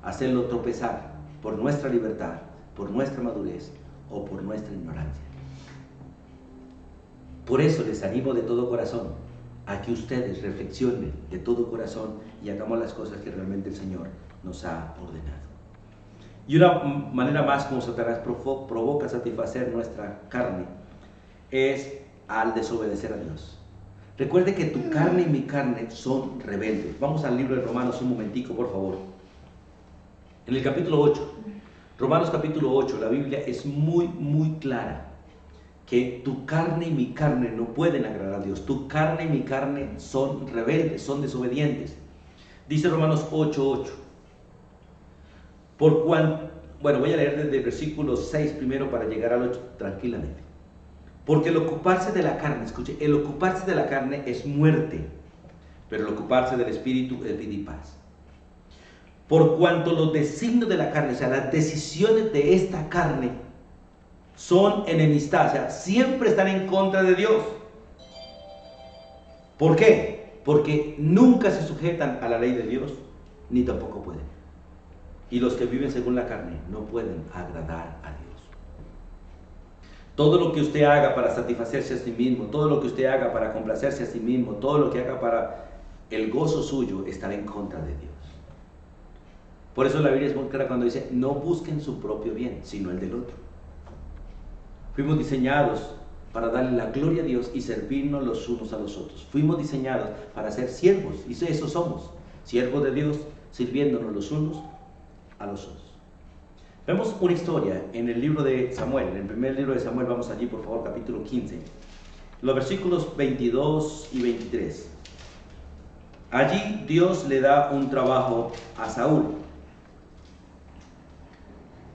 hacerlo tropezar por nuestra libertad, por nuestra madurez o por nuestra ignorancia. Por eso les animo de todo corazón a que ustedes reflexionen de todo corazón y hagamos las cosas que realmente el Señor nos ha ordenado. Y una manera más como Satanás provoca satisfacer nuestra carne es al desobedecer a Dios. Recuerde que tu carne y mi carne son rebeldes. Vamos al libro de Romanos un momentico, por favor. En el capítulo 8, Romanos capítulo 8, la Biblia es muy clara. Que tu carne y mi carne no pueden agradar a Dios. Tu carne y mi carne son rebeldes, son desobedientes. Dice Romanos 8:8. Voy a leer desde el versículo 6 primero para llegar al 8 tranquilamente. Porque el ocuparse de la carne, escuche, el ocuparse de la carne es muerte, pero el ocuparse del Espíritu es vida y paz. Por cuanto los designios de la carne, o sea, las decisiones de esta carne, son enemistad, o sea, siempre están en contra de Dios. ¿Por qué? Porque nunca se sujetan a la ley de Dios, ni tampoco pueden. Y los que viven según la carne no pueden agradar a Dios. Todo lo que usted haga para satisfacerse a sí mismo, todo lo que usted haga para complacerse a sí mismo, todo lo que haga para el gozo suyo, estará en contra de Dios. Por eso la Biblia es muy clara cuando dice, no busquen su propio bien, sino el del otro. Fuimos diseñados para darle la gloria a Dios y servirnos los unos a los otros. Fuimos diseñados para ser siervos, y eso somos, siervos de Dios, sirviéndonos los unos a los otros. Vemos una historia en el libro de Samuel, en el primer libro de Samuel, vamos allí por favor, capítulo 15, los versículos 22 y 23. Allí Dios le da un trabajo a Saúl.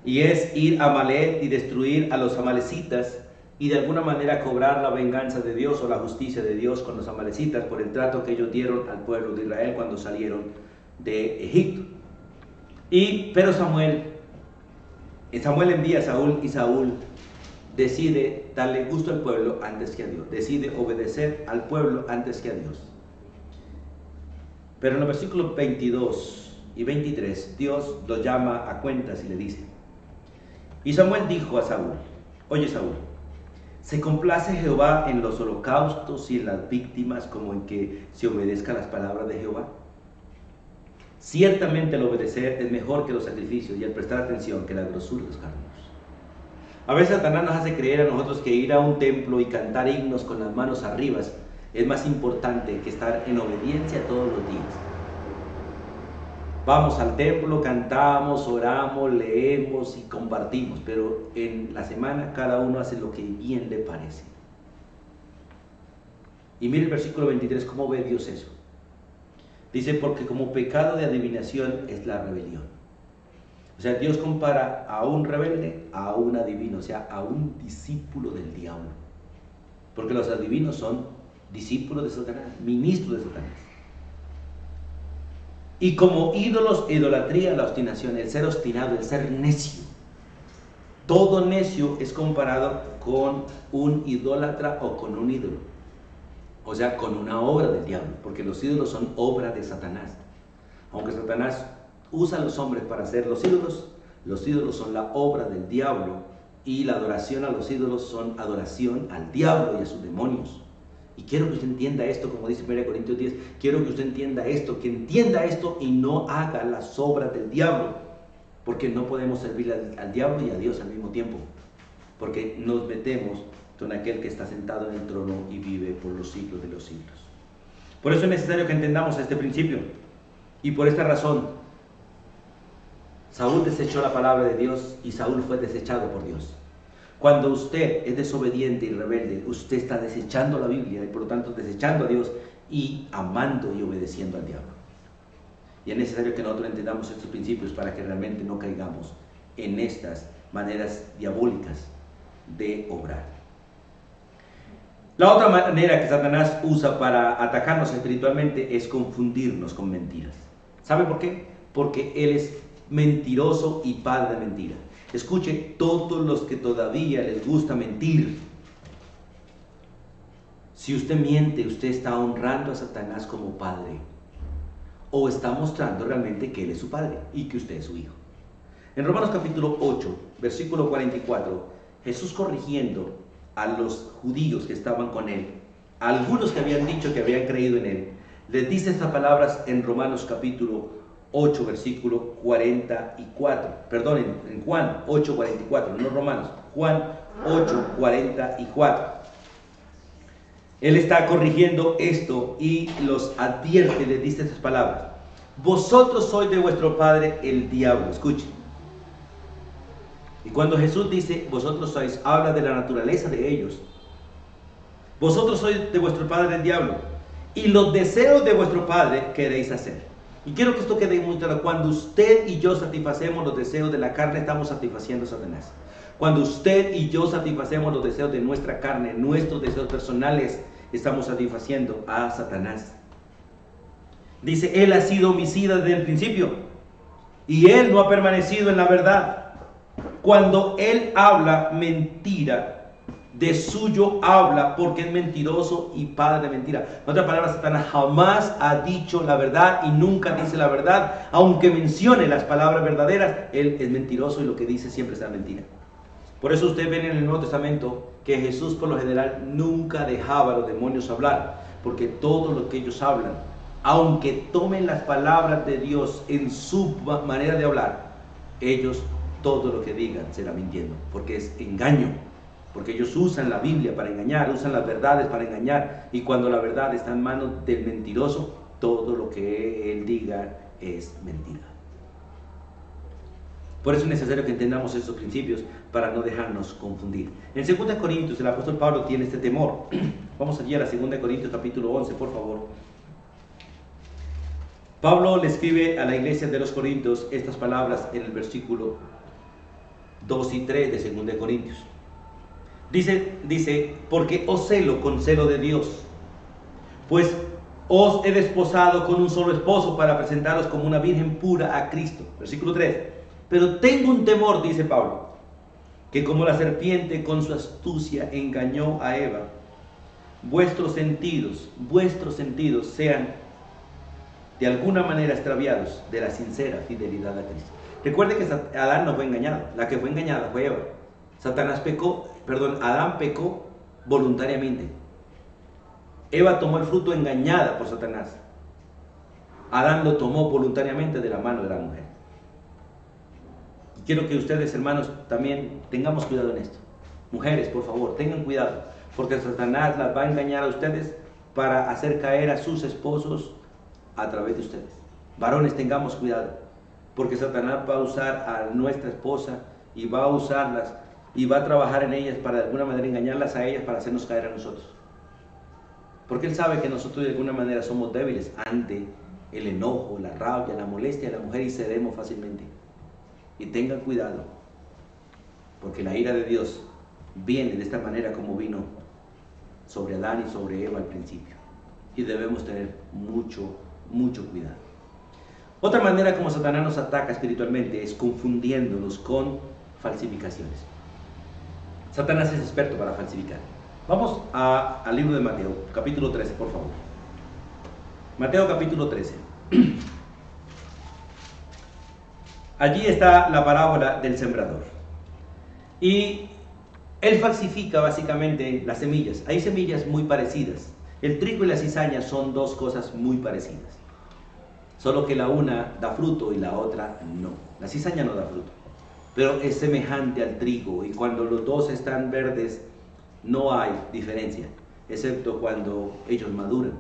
Y es ir a Amalek y destruir a los amalecitas y de alguna manera cobrar la venganza de Dios o la justicia de Dios con los amalecitas por el trato que ellos dieron al pueblo de Israel cuando salieron de Egipto. Pero Samuel envía a Saúl y Saúl decide darle gusto al pueblo antes que a Dios, decide obedecer al pueblo antes que a Dios. Pero en los versículos 22 y 23 Dios lo llama a cuentas y le dice: y Samuel dijo a Saúl: oye Saúl, ¿se complace Jehová en los holocaustos y en las víctimas como en que se obedezca las palabras de Jehová? Ciertamente el obedecer es mejor que los sacrificios y el prestar atención que la grosura de los caminos. A veces Satanás nos hace creer a nosotros que ir a un templo y cantar himnos con las manos arriba es más importante que estar en obediencia todos los días. Vamos al templo, cantamos, oramos, leemos y compartimos, pero en la semana cada uno hace lo que bien le parece. Y mire el versículo 23, ¿cómo ve Dios eso? Dice, porque como pecado de adivinación es la rebelión. O sea, Dios compara a un rebelde a un adivino, o sea, a un discípulo del diablo. Porque los adivinos son discípulos de Satanás, ministros de Satanás. Y como ídolos, idolatría, la obstinación, el ser obstinado, el ser necio. Todo necio es comparado con un idólatra o con un ídolo. O sea, con una obra del diablo, porque los ídolos son obra de Satanás. Aunque Satanás usa a los hombres para hacer los ídolos son la obra del diablo, y la adoración a los ídolos son adoración al diablo y a sus demonios. Y quiero que usted entienda esto, como dice 1 Corintios 10, quiero que usted entienda esto, que entienda esto y no haga las obras del diablo, porque no podemos servir al diablo y a Dios al mismo tiempo, porque nos metemos con aquel que está sentado en el trono y vive por los siglos de los siglos. Por eso es necesario que entendamos este principio, y por esta razón Saúl desechó la palabra de Dios y Saúl fue desechado por Dios. Cuando usted es desobediente y rebelde, usted está desechando la Biblia y por lo tanto desechando a Dios y amando y obedeciendo al diablo. Y es necesario que nosotros entendamos estos principios para que realmente no caigamos en estas maneras diabólicas de obrar. La otra manera que Satanás usa para atacarnos espiritualmente es confundirnos con mentiras. ¿Sabe por qué? Porque él es mentiroso y padre de mentira. Escuche, todos los que todavía les gusta mentir, si usted miente, usted está honrando a Satanás como padre, o está mostrando realmente que él es su padre y que usted es su hijo. En Romanos capítulo 8, versículo 44, Jesús corrigiendo a los judíos que estaban con él, a algunos que habían dicho que habían creído en él, les dice estas palabras en Romanos capítulo 8, versículo 44, perdón, en Juan 8, 44, no Romanos, Juan 8, 44. Él está corrigiendo esto y los advierte, les dice estas palabras. Vosotros sois de vuestro padre el diablo. Escuchen. Y cuando Jesús dice, vosotros sois, habla de la naturaleza de ellos. Vosotros sois de vuestro padre el diablo, y los deseos de vuestro padre queréis hacer. Y quiero que esto quede muy claro. Cuando usted y yo satisfacemos los deseos de la carne, estamos satisfaciendo a Satanás. Cuando usted y yo satisfacemos los deseos de nuestra carne, nuestros deseos personales, estamos satisfaciendo a Satanás. Dice, él ha sido homicida desde el principio, y él no ha permanecido en la verdad. Cuando él habla mentira, de suyo habla, porque es mentiroso y padre de mentira. En otras palabras, Satanás jamás ha dicho la verdad y nunca dice la verdad. Aunque mencione las palabras verdaderas, él es mentiroso y lo que dice siempre es la mentira. Por eso usted ve en el Nuevo Testamento que Jesús por lo general nunca dejaba a los demonios hablar, porque todo lo que ellos hablan, aunque tomen las palabras de Dios en su manera de hablar, ellos todo lo que digan será mintiendo, porque es engaño, porque ellos usan la Biblia para engañar, usan las verdades para engañar, y cuando la verdad está en manos del mentiroso, todo lo que él diga es mentira. Por eso es necesario que entendamos estos principios para no dejarnos confundir. En 2 Corintios el apóstol Pablo tiene este temor. Vamos allí a la 2 Corintios capítulo 11, por favor. Pablo le escribe a la iglesia de los Corintios estas palabras en el versículo 2 y 3 de 2 Corintios. Dice, porque os celo con celo de Dios, pues os he desposado con un solo esposo para presentaros como una virgen pura a Cristo. Versículo 3. Pero tengo un temor, dice Pablo, que como la serpiente con su astucia engañó a Eva, vuestros sentidos sean de alguna manera extraviados de la sincera fidelidad a Cristo. Recuerde que Adán no fue engañado, la que fue engañada fue Eva. Adán pecó voluntariamente. Eva tomó el fruto engañada por Satanás. Adán lo tomó voluntariamente de la mano de la mujer. Quiero que ustedes, hermanos, también tengamos cuidado en esto. Mujeres, por favor, tengan cuidado, porque Satanás las va a engañar a ustedes para hacer caer a sus esposos a través de ustedes. Varones, tengamos cuidado, porque Satanás va a usar a nuestra esposa y va a usarlas y va a trabajar en ellas para de alguna manera engañarlas a ellas para hacernos caer a nosotros. Porque él sabe que nosotros de alguna manera somos débiles ante el enojo, la rabia, la molestia de la mujer y cedemos fácilmente. Y tengan cuidado, porque la ira de Dios viene de esta manera como vino sobre Adán y sobre Eva al principio. Y debemos tener mucho cuidado. Otra manera como Satanás nos ataca espiritualmente es confundiéndonos con falsificaciones. Satanás es experto para falsificar. Vamos al libro de Mateo, capítulo 13, por favor. Mateo capítulo 13. Allí está la parábola del sembrador. Y él falsifica básicamente las semillas. Hay semillas muy parecidas. El trigo y la cizaña son dos cosas muy parecidas. Solo que la una da fruto y la otra no. La cizaña no da fruto, pero es semejante al trigo. Y cuando los dos están verdes, no hay diferencia, excepto cuando ellos maduran.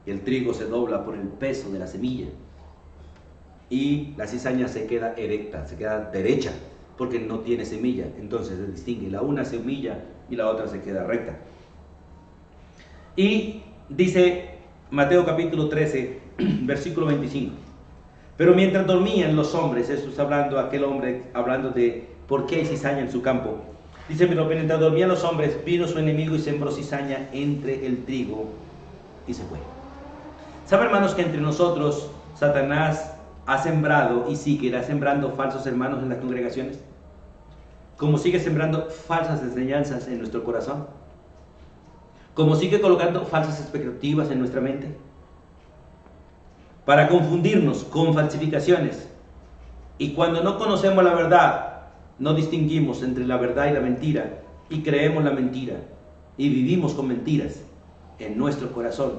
El trigo se dobla por el peso de la semilla. Y la cizaña se queda erecta, se queda derecha, porque no tiene semilla. Entonces se distingue, la una se humilla y la otra se queda recta. Y dice Mateo capítulo 13, versículo 25. Pero mientras dormían los hombres, esto está hablando aquel hombre, hablando de por qué hay cizaña en su campo. Dice, pero mientras dormían los hombres, vino su enemigo y sembró cizaña entre el trigo y se fue. ¿Sabe, hermanos, que entre nosotros Satanás ha sembrado y seguirá sembrando falsos hermanos en las congregaciones? Como sigue sembrando falsas enseñanzas en nuestro corazón, como sigue colocando falsas expectativas en nuestra mente, para confundirnos con falsificaciones. Y cuando no conocemos la verdad, no distinguimos entre la verdad y la mentira, y creemos la mentira, y vivimos con mentiras en nuestro corazón,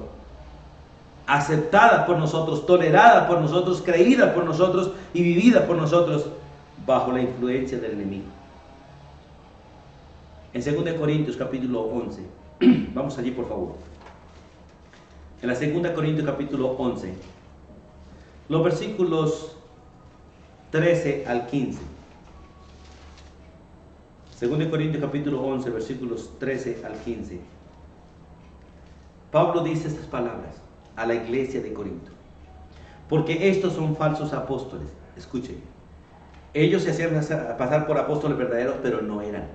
aceptada por nosotros, tolerada por nosotros, creída por nosotros y vivida por nosotros bajo la influencia del enemigo. En 2 Corintios capítulo 11 Vamos allí, por favor. En la 2 Corintios capítulo 11, los versículos 13 al 15. 2 Corintios capítulo 11, versículos 13 al 15. Pablo dice estas palabras a la iglesia de Corinto. Porque estos son falsos apóstoles. Escuchen. Ellos se hacían pasar por apóstoles verdaderos, pero no eran.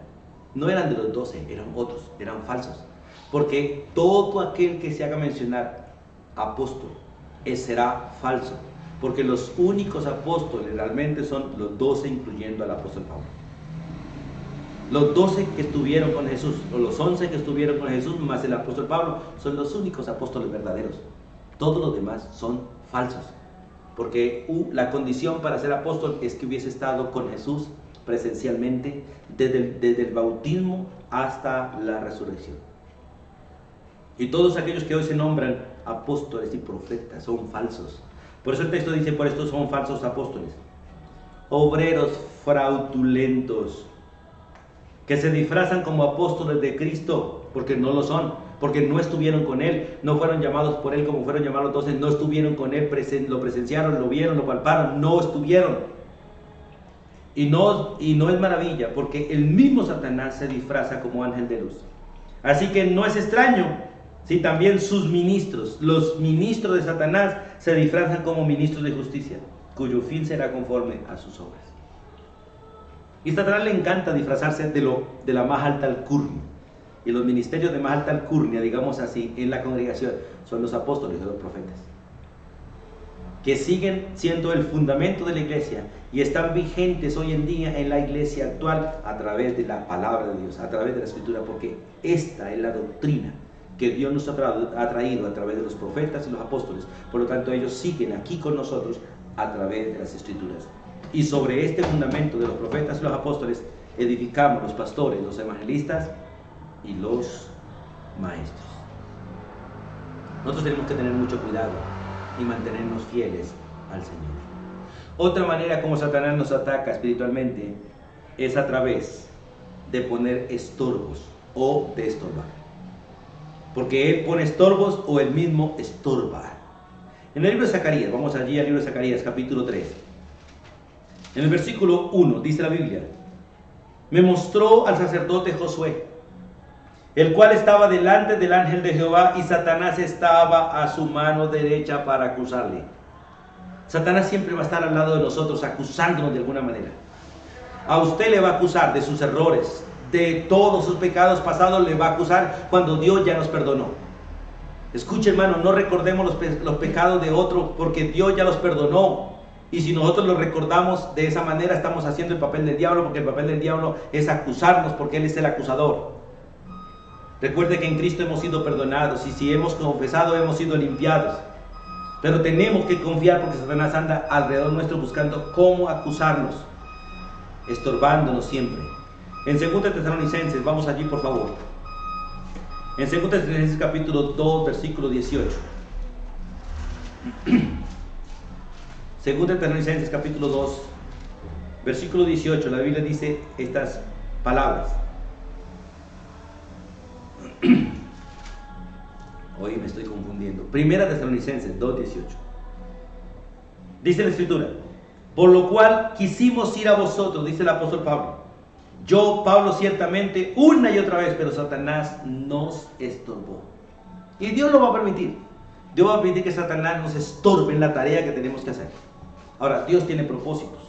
No eran de los 12, eran otros, eran falsos. Porque todo aquel que se haga mencionar apóstol, será falso. Porque los únicos apóstoles realmente son los 12, incluyendo al apóstol Pablo. Los 12 que estuvieron con Jesús, o los 11 que estuvieron con Jesús, más el apóstol Pablo, son los únicos apóstoles verdaderos. Todos los demás son falsos. Porque la condición para ser apóstol es que hubiese estado con Jesús presencialmente desde el bautismo hasta la resurrección. Y todos aquellos que hoy se nombran apóstoles y profetas son falsos. Por eso el texto dice, por esto son falsos apóstoles. Obreros fraudulentos, que se disfrazan como apóstoles de Cristo, porque no lo son, porque no estuvieron con Él, no fueron llamados por Él como fueron llamados los 12, no estuvieron con Él, lo presenciaron, lo vieron, lo palparon, no estuvieron. Y no es maravilla, porque el mismo Satanás se disfraza como ángel de luz. Así que no es extraño si también sus ministros, los ministros de Satanás, se disfrazan como ministros de justicia, cuyo fin será conforme a sus obras. Y a Satanás le encanta disfrazarse de la más alta alcurnia. Y los ministerios de más alta alcurnia, digamos así, en la congregación, son los apóstoles y los profetas, que siguen siendo el fundamento de la iglesia y están vigentes hoy en día en la iglesia actual a través de la palabra de Dios, a través de la Escritura, porque esta es la doctrina que Dios nos ha traído a través de los profetas y los apóstoles. Por lo tanto, ellos siguen aquí con nosotros a través de las Escrituras. Y sobre este fundamento de los profetas y los apóstoles edificamos los pastores, los evangelistas y los maestros. Nosotros tenemos que tener mucho cuidado y mantenernos fieles al Señor. Otra manera como Satanás nos ataca espiritualmente es a través de poner estorbos o de estorbar. Porque Él pone estorbos o Él mismo estorba. En el libro de Zacarías, vamos allí al libro de Zacarías, capítulo 3. En el versículo 1 dice la Biblia: me mostró al sacerdote Josué, el cual estaba delante del ángel de Jehová, y Satanás estaba a su mano derecha para acusarle. Satanás siempre va a estar al lado de nosotros, acusándonos de alguna manera. A usted le va a acusar de sus errores, de todos sus pecados pasados, le va a acusar cuando Dios ya nos perdonó. Escuche, hermano, no recordemos los pecados de otro, porque Dios ya los perdonó. Y si nosotros lo recordamos de esa manera, estamos haciendo el papel del diablo, porque el papel del diablo es acusarnos, porque Él es el acusador. Recuerde que en Cristo hemos sido perdonados, y si hemos confesado, hemos sido limpiados. Pero tenemos que confiar, porque Satanás anda alrededor nuestro buscando cómo acusarnos, estorbándonos siempre. En 2 Tesalonicenses, vamos allí por favor. En 2 Tesalonicenses capítulo 2, versículo 18. 2 Tesalonicenses capítulo 2, versículo 18, la Biblia dice estas palabras. Hoy me estoy confundiendo. 1 Tesalonicenses 2, 18. Dice la Escritura: por lo cual quisimos ir a vosotros, dice el apóstol Pablo. Yo, Pablo, ciertamente, una y otra vez, pero Satanás nos estorbó. Y Dios lo va a permitir. Dios va a permitir que Satanás nos estorbe en la tarea que tenemos que hacer. Ahora, Dios tiene propósitos,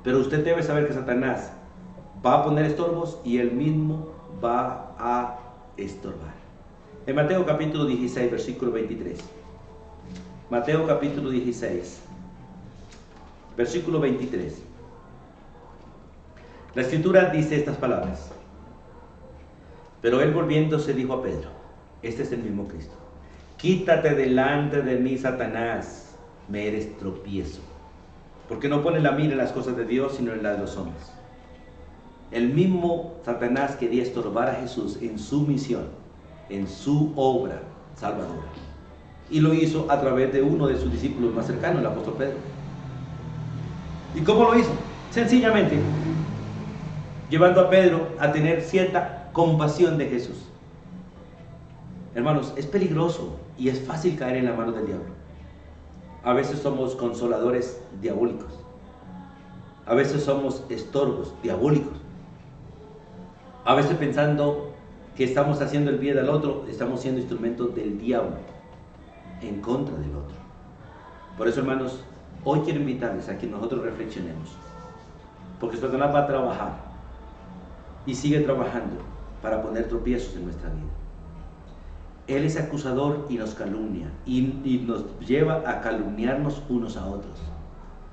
pero usted debe saber que Satanás va a poner estorbos y él mismo va a estorbar. En Mateo capítulo 16, versículo 23. Mateo capítulo 16, versículo 23. La Escritura dice estas palabras: pero él volviéndose dijo a Pedro, este es el mismo Cristo: quítate delante de mí, Satanás, me eres tropiezo, porque no pone la mira en las cosas de Dios, sino en las de los hombres. El mismo Satanás quería estorbar a Jesús en su misión, en su obra salvadora, y lo hizo a través de uno de sus discípulos más cercanos, el apóstol Pedro. ¿Y cómo lo hizo? Sencillamente llevando a Pedro a tener cierta compasión de Jesús. Hermanos, es peligroso y es fácil caer en la mano del diablo. A veces somos consoladores diabólicos. A veces somos estorbos diabólicos. A veces pensando que estamos haciendo el bien al otro, estamos siendo instrumentos del diablo en contra del otro. Por eso, hermanos, hoy quiero invitarles a que nosotros reflexionemos. Porque Satanás va a trabajar y sigue trabajando para poner tropiezos en nuestra vida. Él es acusador y nos calumnia y nos lleva a calumniarnos unos a otros.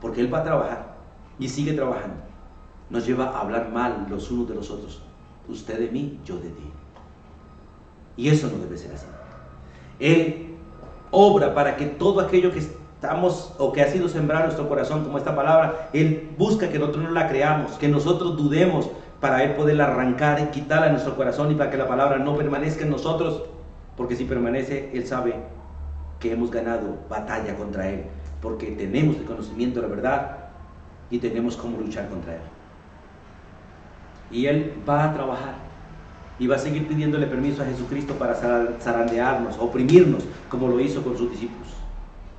Porque Él va a trabajar y sigue trabajando. Nos lleva a hablar mal los unos de los otros. Usted de mí, yo de ti. Y eso no debe ser así. Él obra para que todo aquello que estamos o que ha sido sembrado en nuestro corazón, como esta palabra, Él busca que nosotros no la creamos, que nosotros dudemos para Él poderla arrancar y quitarla de nuestro corazón y para que la palabra no permanezca en nosotros. Porque si permanece, Él sabe que hemos ganado batalla contra Él, porque tenemos el conocimiento de la verdad y tenemos cómo luchar contra Él. Y Él va a trabajar y va a seguir pidiéndole permiso a Jesucristo para zarandearnos, oprimirnos, como lo hizo con sus discípulos.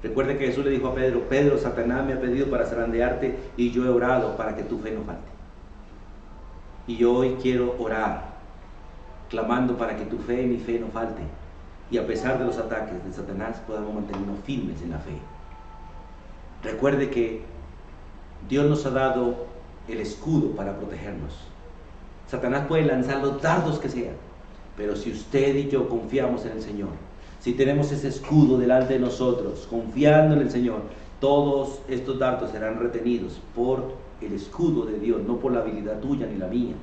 Recuerde que Jesús le dijo a Pedro: Pedro, Satanás me ha pedido para zarandearte y yo he orado para que tu fe no falte. Y yo hoy quiero orar, clamando para que tu fe y mi fe no falte. Y a pesar de los ataques de Satanás, podamos mantenernos firmes en la fe. Recuerde que Dios nos ha dado el escudo para protegernos. Satanás puede lanzar los dardos que sean, pero si usted y yo confiamos en el Señor, si tenemos ese escudo delante de nosotros, confiando en el Señor, todos estos dardos serán retenidos por el escudo de Dios, no por la habilidad tuya ni la mía,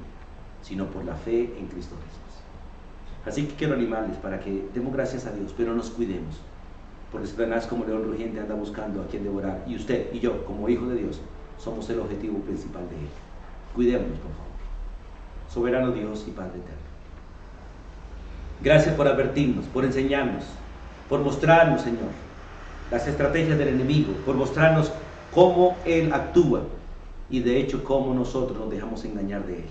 sino por la fe en Cristo Jesús. Así que quiero animarles para que demos gracias a Dios, pero nos cuidemos, porque Satanás, como león rugiente, anda buscando a quien devorar, y usted y yo, como hijos de Dios, somos el objetivo principal de Él. Cuidémonos, por favor. Soberano Dios y Padre eterno, gracias por advertirnos, por enseñarnos, por mostrarnos, Señor, las estrategias del enemigo, por mostrarnos cómo Él actúa y de hecho cómo nosotros nos dejamos engañar de Él.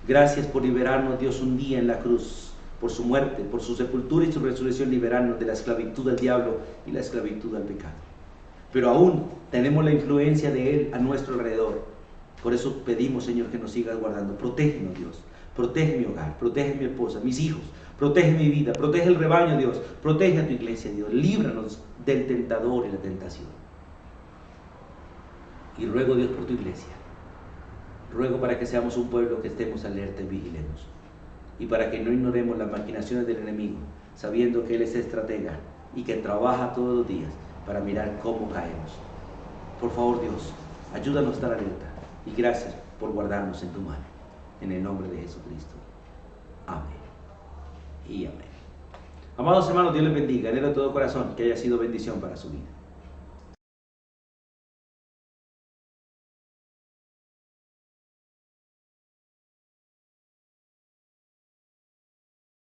Gracias por liberarnos, Dios, un día en la cruz, por su muerte, por su sepultura y su resurrección, liberarnos de la esclavitud al diablo y la esclavitud al pecado. Pero aún tenemos la influencia de Él a nuestro alrededor. Por eso pedimos, Señor, que nos sigas guardando. Protégenos, Dios. Protege mi hogar, protege mi esposa, mis hijos, protege mi vida, protege el rebaño, Dios. Protege a tu iglesia, Dios. Líbranos del tentador y la tentación. Y ruego, Dios, por tu iglesia. Ruego para que seamos un pueblo que estemos alerta y vigilemos. Y para que no ignoremos las maquinaciones del enemigo, sabiendo que Él es estratega y que trabaja todos los días para mirar cómo caemos. Por favor, Dios, ayúdanos a estar alerta. Y gracias por guardarnos en tu mano. En el nombre de Jesucristo. Amén. Y amén. Amados hermanos, Dios les bendiga. Anhelo de todo corazón que haya sido bendición para su vida.